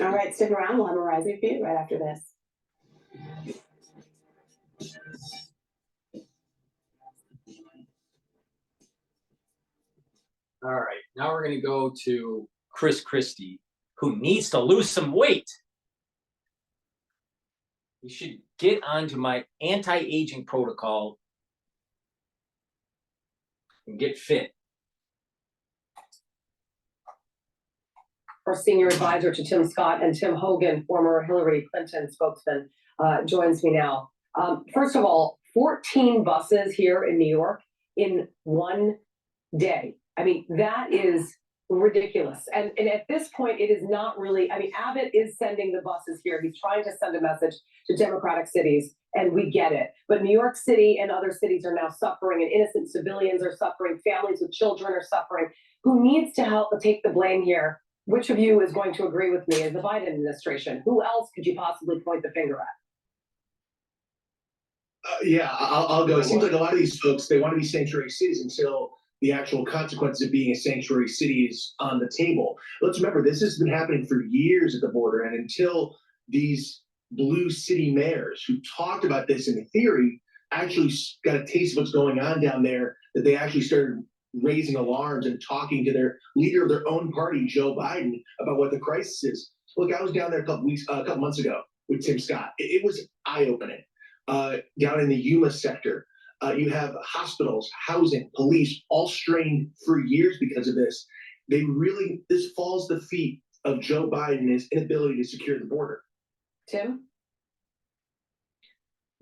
All right, stick around. We'll have a rising feed right after this. All right, now we're going to go to Chris Christie, who needs to lose some weight. You should get onto my anti-aging protocol and get fit. Our senior advisor to Tim Scott and Tim Hogan, former Hillary Clinton spokesman, joins me now. First of all, 14 buses here in New York in one day. I mean, that is ridiculous. And at this point, it is not really, Abbott is sending the buses here. He's trying to send a message to Democratic cities, and we get it. But New York City and other cities are now suffering, and innocent civilians are suffering, families with children are suffering. Who needs to help take the blame here? Which of you is going to agree with me as the Biden administration? Who else could you possibly point the finger at? I'll go. It seems like a lot of these folks, they want to be sanctuary cities until the actual consequences of being a sanctuary city is on the table. Let's remember, this has been happening for years at the border, and until these blue city mayors who talked about this in theory actually got a taste of what's going on down there, that they actually started raising alarms and talking to their leader of their own party, Joe Biden, about what the crisis is. Look, I was down there a couple months ago with Tim Scott. It was eye-opening. Down in the Yuma sector, you have hospitals, housing, police, all strained for years because of this. This falls the feet of Joe Biden and his inability to secure the border. Tim?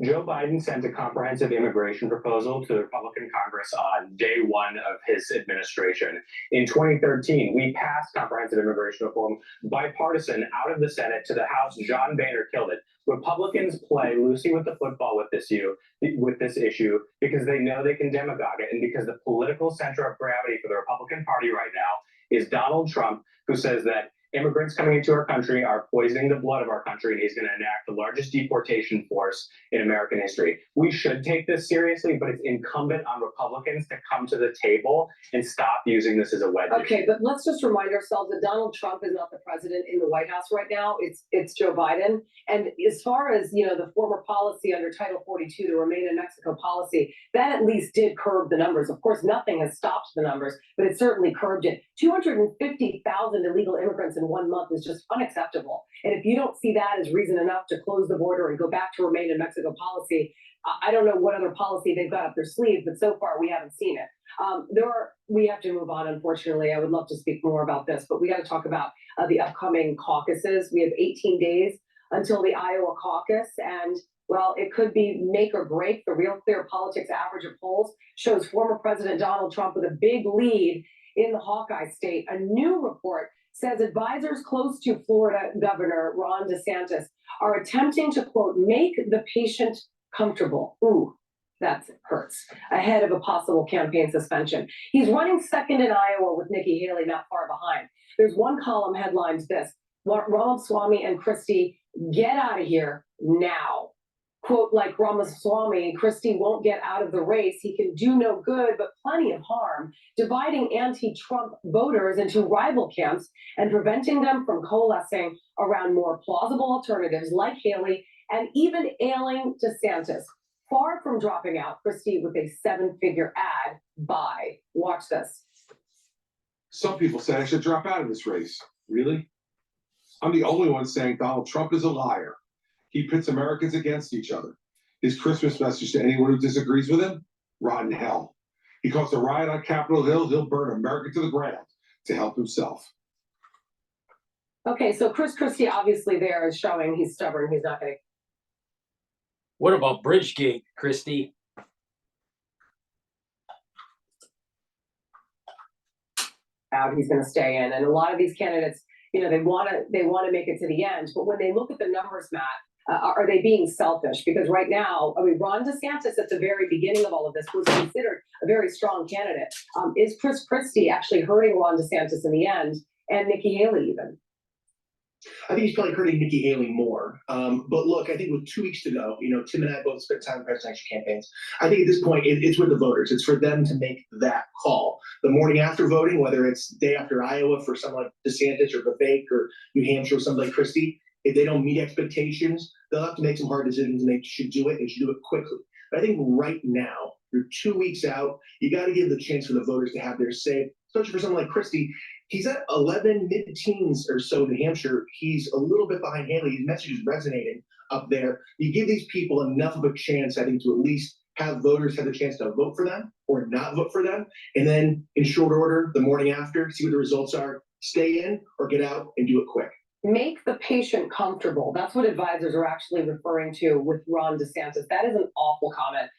Joe Biden sent a comprehensive immigration proposal to the Republican Congress on day one of his administration. In 2013, we passed comprehensive immigration reform bipartisan out of the Senate to the House. John Boehner killed it. Republicans play loosey with the football with this issue because they know they can demagogue it, and because the political center of gravity for the Republican Party right now is Donald Trump, who says that immigrants coming into our country are poisoning the blood of our country, and he's going to enact the largest deportation force in American history. We should take this seriously, but it's incumbent on Republicans to come to the table and stop using this as a wedge. Okay, but let's just remind ourselves that Donald Trump is not the president in the White House right now. It's Joe Biden. And as far as, the former policy under Title 42, the Remain in Mexico policy, that at least did curb the numbers. Of course, nothing has stopped the numbers, but it certainly curbed it. 250,000 illegal immigrants in 1 month is just unacceptable. And if you don't see that as reason enough to close the border and go back to Remain in Mexico policy, I don't know what other policy they've got up their sleeve, but so far we haven't seen it. We have to move on, unfortunately. I would love to speak more about this, but we got to talk about the upcoming caucuses. We have 18 days until the Iowa caucus, and well, it could be make or break. The Real Clear Politics average of polls shows former President Donald Trump with a big lead in the Hawkeye state. A new report says advisors close to Florida Governor Ron DeSantis are attempting to, quote, make the patient comfortable. Ooh, that hurts. Ahead of a possible campaign suspension. He's running second in Iowa with Nikki Haley not far behind. There's one column headlines this: Ramaswamy and Christie, get out of here now. Quote, like Ramaswamy, Christie won't get out of the race. He can do no good, but plenty of harm, dividing anti-Trump voters into rival camps and preventing them from coalescing around more plausible alternatives like Haley and even ailing DeSantis. Far from dropping out, Christie with a 7-figure ad buy. Watch this. Some people say I should drop out of this race. Really? I'm the only one saying Donald Trump is a liar. He pits Americans against each other. His Christmas message to anyone who disagrees with him: rotten hell. He caused a riot on Capitol Hill. He'll burn America to the ground to help himself. Okay, so Chris Christie obviously there is showing he's stubborn. He's not going to. What about Bridgegate, Christie? Out, he's going to stay in, and a lot of these candidates, they want to make it to the end, but when they look at the numbers, Matt, are they being selfish? Because right now, Ron DeSantis at the very beginning of all of this was considered a very strong candidate. Is Chris Christie actually hurting Ron DeSantis in the end, and Nikki Haley even? I think he's probably hurting Nikki Haley more. But look, I think with 2 weeks to go, Tim and I both spent time in presidential campaigns. I think at this point, it's with the voters. It's for them to make that call. The morning after voting, whether it's day after Iowa for someone like DeSantis or Vivek or New Hampshire or somebody like Christie, if they don't meet expectations, they'll have to make some hard decisions, and they should do it, and should do it quickly. But I think right now, you're 2 weeks out, you got to give the chance for the voters to have their say, especially for someone like Christie. He's at 11 mid-teens or so in New Hampshire. He's a little bit behind Haley. His message is resonating up there. You give these people enough of a chance, I think, to at least have voters have the chance to vote for them or not vote for them. And then in short order, the morning after, see what the results are, stay in or get out and do it quick. Make the patient comfortable. That's what advisors are actually referring to with Ron DeSantis. That is an awful comment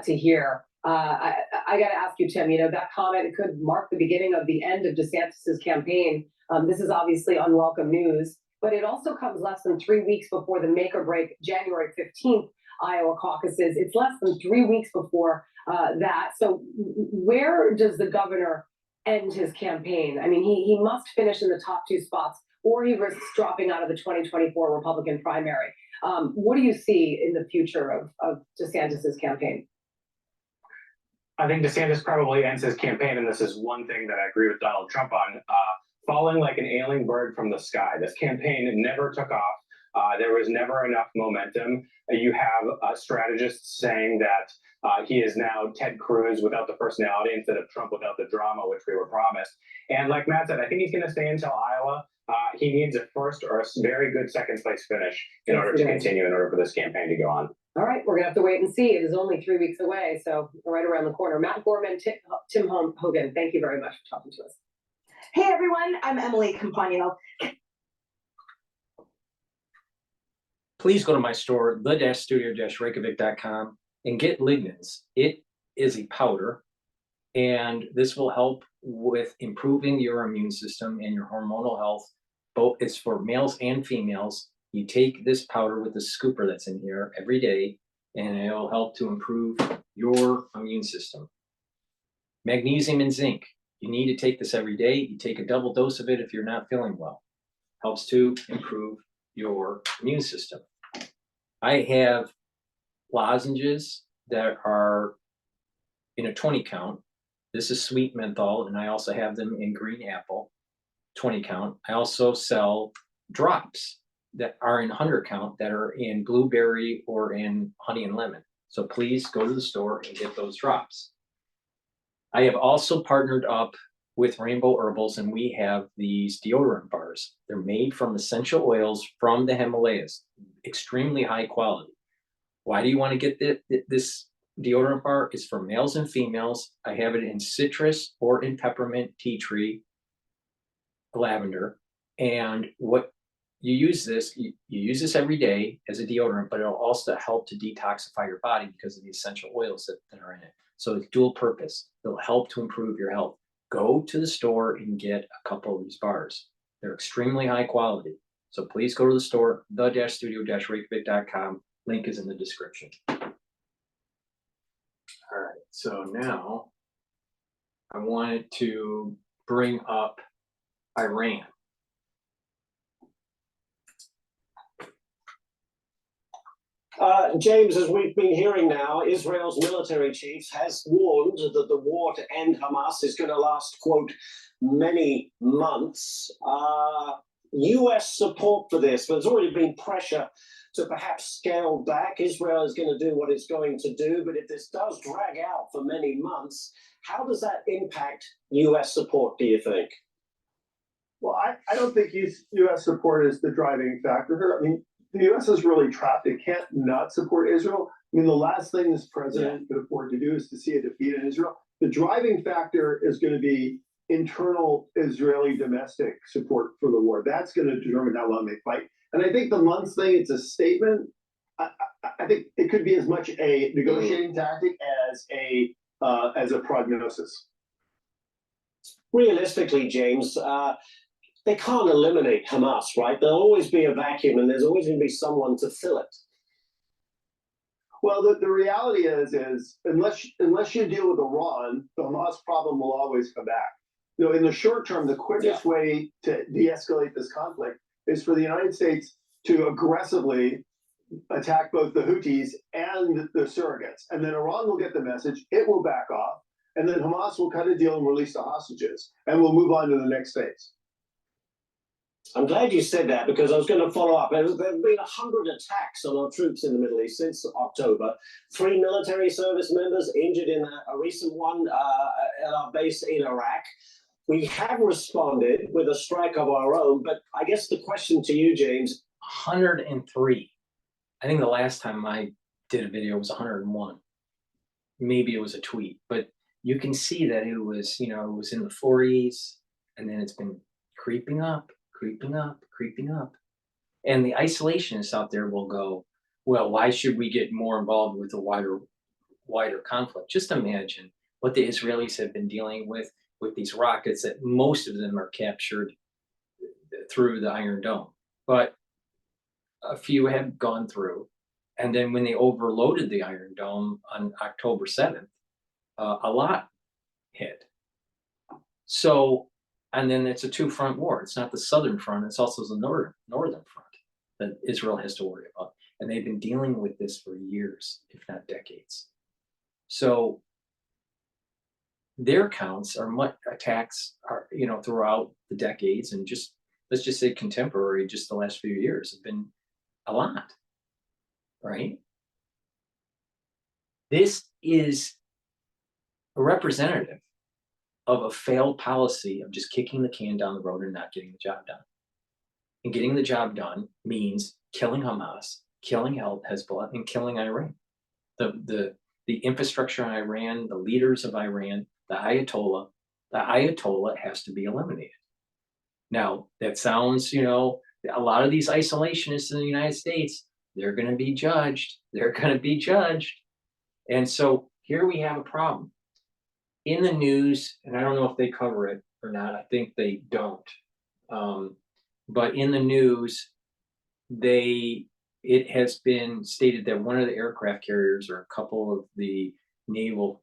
to hear. I got to ask you, Tim, that comment, it could mark the beginning of the end of DeSantis's campaign. This is obviously unwelcome news, but it also comes less than 3 weeks before the make or break January 15th Iowa caucuses. It's less than 3 weeks before that. So where does the governor end his campaign? I mean, he must finish in the top 2 spots, or he risks dropping out of the 2024 Republican primary. What do you see in the future of DeSantis's campaign? I think DeSantis probably ends his campaign, and this is one thing that I agree with Donald Trump on, falling like an ailing bird from the sky. This campaign never took off. There was never enough momentum. You have strategists saying that he is now Ted Cruz without the personality instead of Trump without the drama, which we were promised. And like Matt said, I think he's going to stay until Iowa. He needs a first or a very good second place finish in order to continue, in order for this campaign to go on. All right, we're gonna have to wait and see. It is only 3 weeks away, so right around the corner. Matt Gorman, Tim Hogan, thank you very much for talking to us. Hey everyone, I'm Emily Campagno. Please go to my store, the-studio-reykjavik.com, and get lignans. It is a powder, and this will help with improving your immune system and your hormonal health. Both, it's for males and females. You take this powder with the scooper that's in here every day, and it'll help to improve your immune system. Magnesium and zinc. You need to take this every day. You take a double dose of it if you're not feeling well. Helps to improve your immune system. I have lozenges that are in a 20 count. This is sweet menthol, and I also have them in green apple, 20 count. I also sell drops that are in 100 count that are in blueberry or in honey and lemon. So please go to the store and get those drops. I have also partnered up with Rainbow Herbals, and we have these deodorant bars. They're made from essential oils from the Himalayas, extremely high quality. Why do you want to get this deodorant bar? It's for males and females. I have it in citrus or in peppermint, tea tree, lavender. And what you use this, you use this every day as a deodorant, but it'll also help to detoxify your body because of the essential oils that are in it. So it's dual purpose. It'll help to improve your health. Go to the store and get a couple of these bars. They're extremely high quality. So please go to the store, the-studio-reykjavik.com. Link is in the description. All right, so now I wanted to bring up Iran. James, as we've been hearing now, Israel's military chief has warned that the war to end Hamas is going to last, quote, many months. US support for this, but there's already been pressure to perhaps scale back. Israel is going to do what it's going to do, but if this does drag out for many months, how does that impact US support, do you think? Well, I don't think U.S. support is the driving factor here. I mean, the U.S. is really trapped. It can't not support Israel. I mean, the last thing this president could afford to do is to see a defeat in Israel. The driving factor is going to be internal Israeli domestic support for the war. That's going to determine how long they fight. And I think the months thing, it's a statement. I think it could be as much a negotiating tactic as a prognosis. Realistically, James, they can't eliminate Hamas, right? There'll always be a vacuum, and there's always going to be someone to fill it. Well, the reality is unless you deal with Iran, the Hamas problem will always come back. You know, in the short term, the quickest way to de-escalate this conflict is for the United States to aggressively attack both the Houthis and the surrogates, and then Iran will get the message. It will back off, and then Hamas will cut a deal and release the hostages, and we'll move on to the next phase. I'm glad you said that, because I was going to follow up. There have been 100 attacks on our troops in the Middle East since October. 3 military service members injured in a recent one at our base in Iraq. We have responded with a strike of our own, but I guess the question to you, James. 103. I think the last time I did a video was 101. Maybe it was a tweet, but you can see that it was, it was in the 40s, and then it's been creeping up. And the isolationists out there will go, well, why should we get more involved with a wider conflict? Just imagine what the Israelis have been dealing with these rockets, that most of them are captured through the Iron Dome. But a few have gone through. And then when they overloaded the Iron Dome on October 7th, a lot hit. So, and then it's a two-front war. It's not the southern front, it's also the northern front that Israel has to worry about. And they've been dealing with this for years, if not decades. So their counts are much attacks are, throughout the decades, and just let's just say contemporary, just the last few years have been a lot, right? This is a representative of a failed policy of just kicking the can down the road and not getting the job done. And getting the job done means killing Hamas, killing Hezbollah, and killing Iran. The infrastructure in Iran, the leaders of Iran, the Ayatollah has to be eliminated. Now, that sounds, a lot of these isolationists in the United States, they're going to be judged. They're going to be judged. And so here we have a problem. In the news, and I don't know if they cover it or not, I think they don't. But in the news, it has been stated that one of the aircraft carriers or a couple of the naval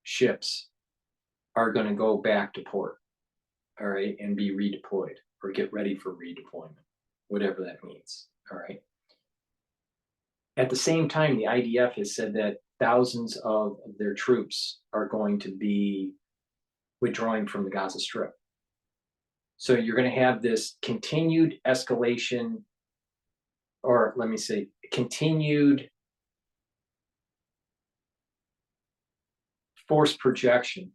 ships are going to go back to port, all right, and be redeployed or get ready for redeployment, whatever that means, all right. At the same time, the IDF has said that thousands of their troops are going to be withdrawing from the Gaza Strip. So you're going to have this continued escalation, or let me say, continued force projection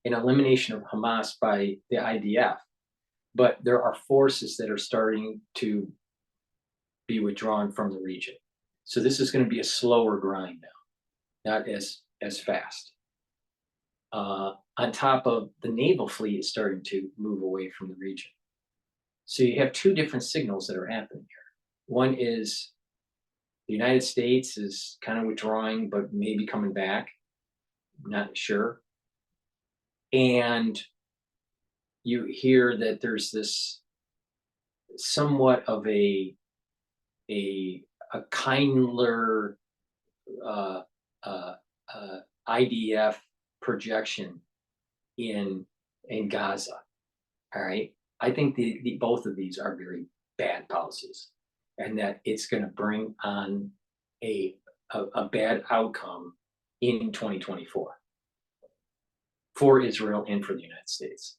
and elimination of Hamas by the IDF. But there are forces that are starting to be withdrawn from the region. So this is going to be a slower grind now, not as fast. On top of the naval fleet is starting to move away from the region. So you have two different signals that are happening here. One is the United States is kind of withdrawing, but maybe coming back, not sure. And you hear that there's this somewhat of a kinder IDF projection in Gaza. All right. I think the both of these are very bad policies, and that it's going to bring on a bad outcome in 2024 for Israel and for the United States.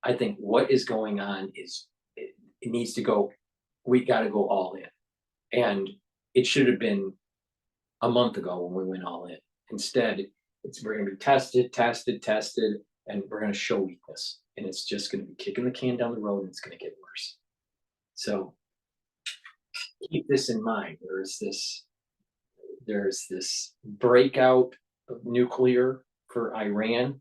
I think what is going on is it needs to go. We got to go all in, and it should have been a month ago when we went all in. Instead, we're going to be tested, and we're going to show weakness, and it's just going to be kicking the can down the road, and it's going to get worse. So keep this in mind. There's this breakout of nuclear for Iran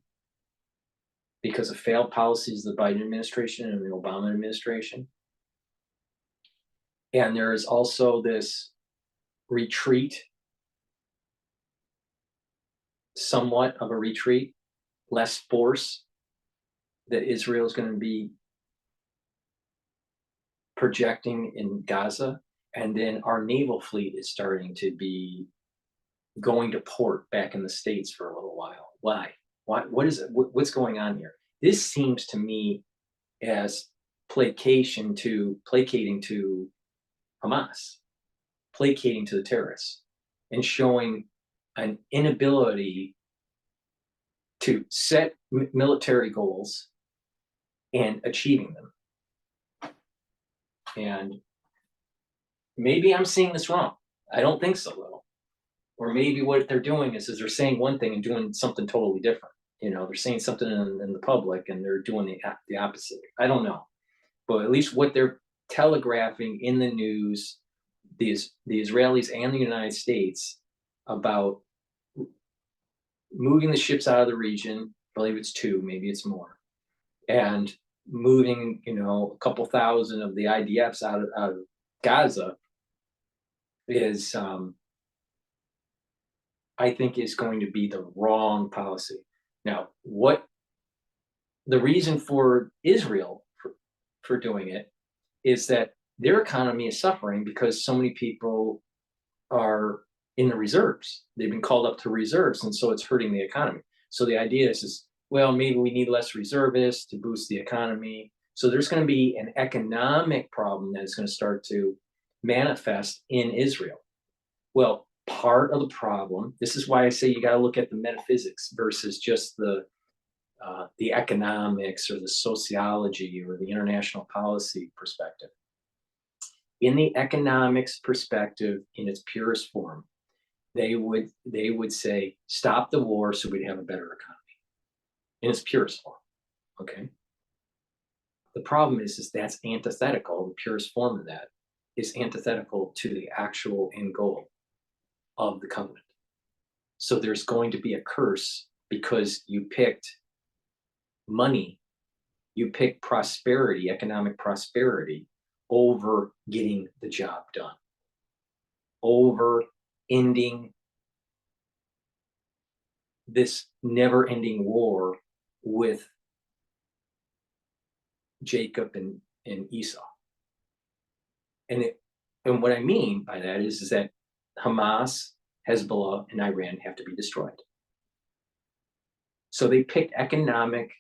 because of failed policies of the Biden administration and the Obama administration. And there is also this retreat, somewhat of a retreat, less force that Israel is going to be projecting in Gaza. And then our naval fleet is starting to be going to port back in the States for a little while. Why? What is it? What's going on here? This seems to me as placating to Hamas, placating to the terrorists, and showing an inability to set military goals and achieving them. And maybe I'm seeing this wrong. I don't think so, though. Or maybe what they're doing is they're saying one thing and doing something totally different. They're saying something in the public and they're doing the opposite. I don't know. But at least what they're telegraphing in the news, the Israelis and the United States, about moving the ships out of the region, I believe it's 2, maybe it's more, and moving, a couple thousand of the IDFs out of Gaza is, I think, is going to be the wrong policy. Now, what the reason for Israel for doing it is that their economy is suffering because so many people are in the reserves. They've been called up to reserves, and so it's hurting the economy. So the idea is well, maybe we need less reservists to boost the economy. So there's going to be an economic problem that is going to start to manifest in Israel. Well, part of the problem. This is why I say you got to look at the metaphysics versus just the economics or the sociology or the international policy perspective. In the economics perspective, in its purest form, they would say, stop the war so we'd have a better economy. In its purest form, okay? The problem is that's antithetical. The purest form of that is antithetical to the actual end goal of the covenant. So there's going to be a curse because you picked money, you picked prosperity, economic prosperity, over getting the job done, over ending this never-ending war with Jacob and Esau. And what I mean by that is that Hamas, Hezbollah, and Iran have to be destroyed. So they picked economic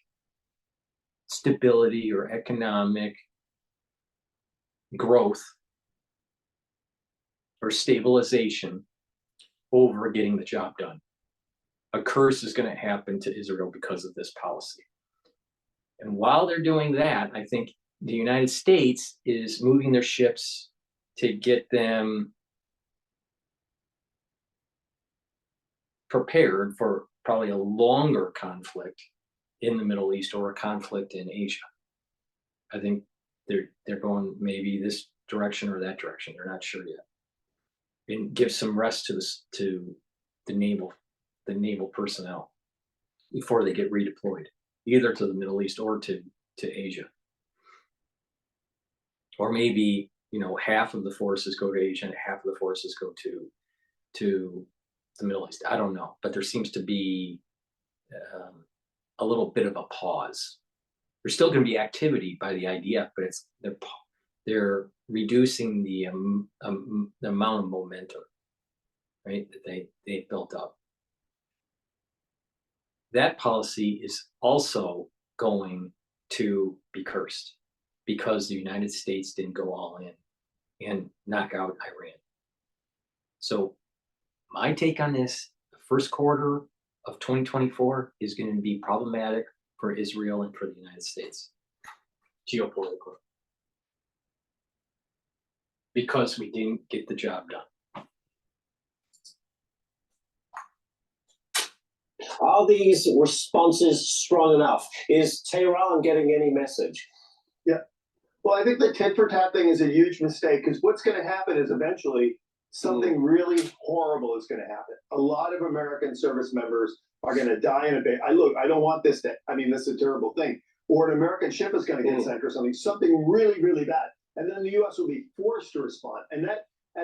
stability or economic growth or stabilization over getting the job done. A curse is going to happen to Israel because of this policy. And while they're doing that, I think the United States is moving their ships to get them prepared for probably a longer conflict in the Middle East or a conflict in Asia. I think they're going maybe this direction or that direction. They're not sure yet. And give some rest to the naval personnel before they get redeployed, either to the Middle East or to Asia. Or maybe, half of the forces go to Asia and half of the forces go to the Middle East. I don't know, but there seems to be a little bit of a pause. There's still going to be activity by the IDF, but they're reducing the amount of momentum, right, that they built up. That policy is also going to be cursed because the United States didn't go all in and knock out Iran. So my take on this, the first quarter of 2024 is going to be problematic for Israel and for the United States, geopolitically, because we didn't get the job done. Are these responses strong enough? Is Tehran getting any message? Yeah. Well, I think the tit for tat thing is a huge mistake, because what's going to happen is eventually something really horrible is going to happen. A lot of American service members are going to die in a bit. I don't want this to, this is a terrible thing. Or an American ship is going to get sunk or something really, really bad. And then the US will be forced to respond. And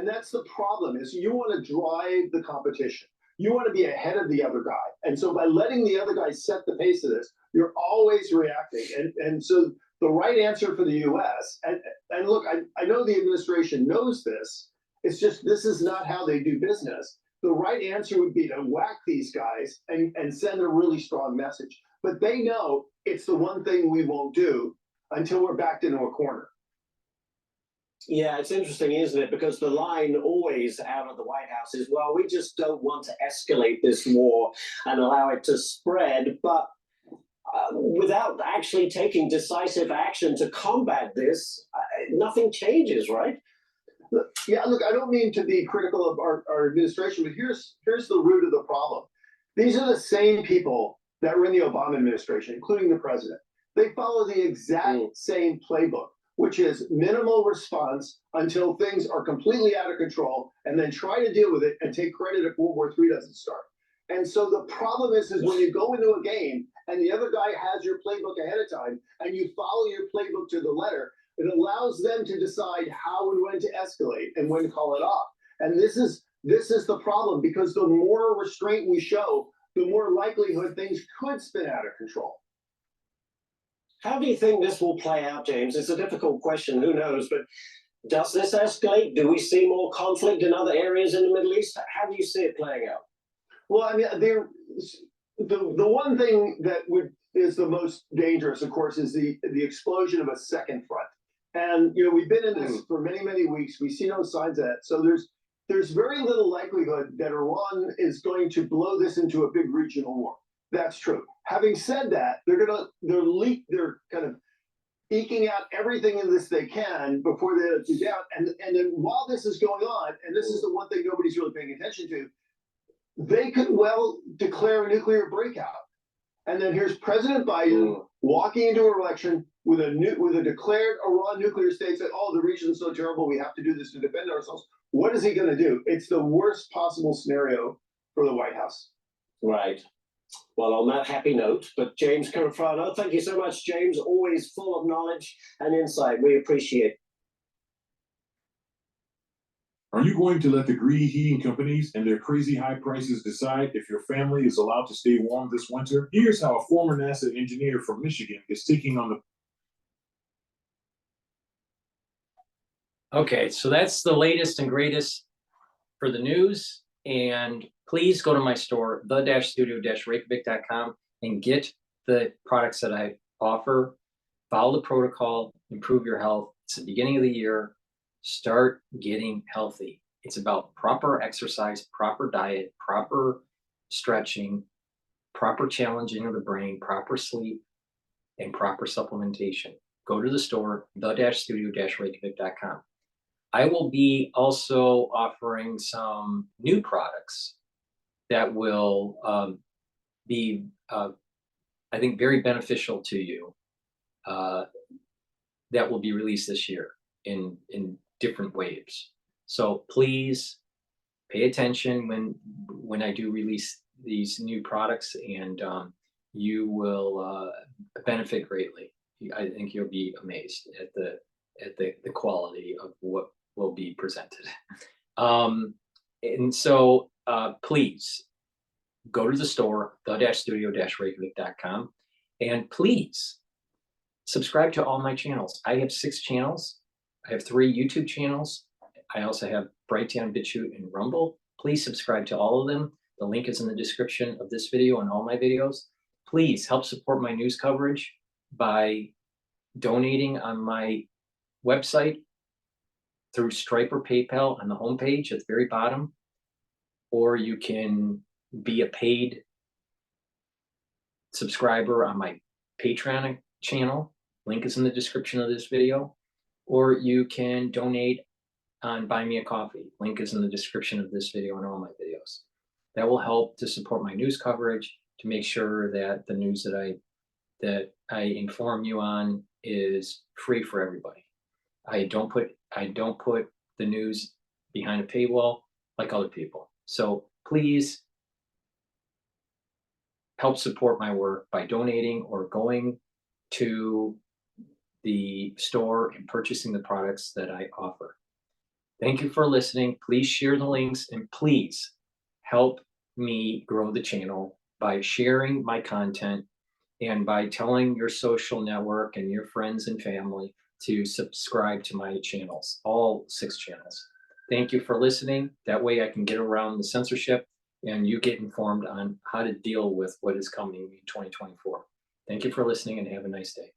that's the problem, is you want to drive the competition. You want to be ahead of the other guy. And so by letting the other guy set the pace of this, you're always reacting. And so the right answer for the US, and look, I know the administration knows this, it's just this is not how they do business. The right answer would be to whack these guys and send a really strong message. But they know it's the one thing we won't do until we're backed into a corner. Yeah, it's interesting, isn't it? Because the line always out of the White House is, well, we just don't want to escalate this war and allow it to spread, but without actually taking decisive action to combat this, nothing changes, right? Yeah, look, I don't mean to be critical of our administration, but here's the root of the problem. These are the same people that were in the Obama administration, including the president. They follow the exact same playbook, which is minimal response until things are completely out of control, and then try to deal with it and take credit if World War III doesn't start. And so the problem is when you go into a game and the other guy has your playbook ahead of time and you follow your playbook to the letter, it allows them to decide how and when to escalate and when to call it off. And this is the problem, because the more restraint we show, the more likelihood things could spin out of control. How do you think this will play out, James? It's a difficult question, who knows, but does this escalate? Do we see more conflict in other areas in the Middle East? How do you see it playing out? Well, the one thing that is the most dangerous, of course, is the explosion of a second front. And we've been in this for many, many weeks. We see no signs of that. So there's very little likelihood that Iran is going to blow this into a big regional war. That's true. Having said that, they're kind of eking out everything in this they can before they let you down. And then while this is going on, and this is the one thing nobody's really paying attention to, they could well declare a nuclear breakout. And then here's President Biden walking into an election with a declared Iran nuclear state, saying, "Oh, the region's so terrible, we have to do this to defend ourselves." What is he going to do? It's the worst possible scenario for the White House. Right. Well, on that happy note, but James Carafano, thank you so much, James. Always full of knowledge and insight. We appreciate it. Are you going to let the greedy heating companies and their crazy high prices decide if your family is allowed to stay warm this winter? Here's how a former NASA engineer from Michigan is taking on the... Okay, so that's the latest and greatest for the news. And please go to my store, the-studio-reykjavik.com, and get the products that I offer. Follow the protocol, improve your health. It's the beginning of the year. Start getting healthy. It's about proper exercise, proper diet, proper stretching, proper challenging of the brain, proper sleep, and proper supplementation. Go to the store, the-studio-reykjavik.com. I will be also offering some new products that will be, I think, very beneficial to you, that will be released this year in different waves. So please pay attention when I do release these new products, and you will benefit greatly. I think you'll be amazed at the quality of what will be presented. And so please go to the store, the-studio-reykjavik.com, and please subscribe to all my channels. I have 6 channels. I have 3 YouTube channels. I also have Brighteon, Bitchute, and Rumble. Please subscribe to all of them. The link is in the description of this video and all my videos. Please help support my news coverage by donating on my website through Stripe or PayPal on the homepage at the very bottom, or you can be a paid subscriber on my Patreon channel. Link is in the description of this video, or you can donate on Buy Me a Coffee. Link is in the description of this video and all my videos. That will help to support my news coverage, to make sure that the news that I inform you on is free for everybody. I don't put the news behind a paywall like other people. So please help support my work by donating or going to the store and purchasing the products that I offer. Thank you for listening. Please share the links, and please help me grow the channel by sharing my content and by telling your social network and your friends and family to subscribe to my channels, all 6 channels. Thank you for listening. That way I can get around the censorship and you get informed on how to deal with what is coming in 2024. Thank you for listening, and have a nice day.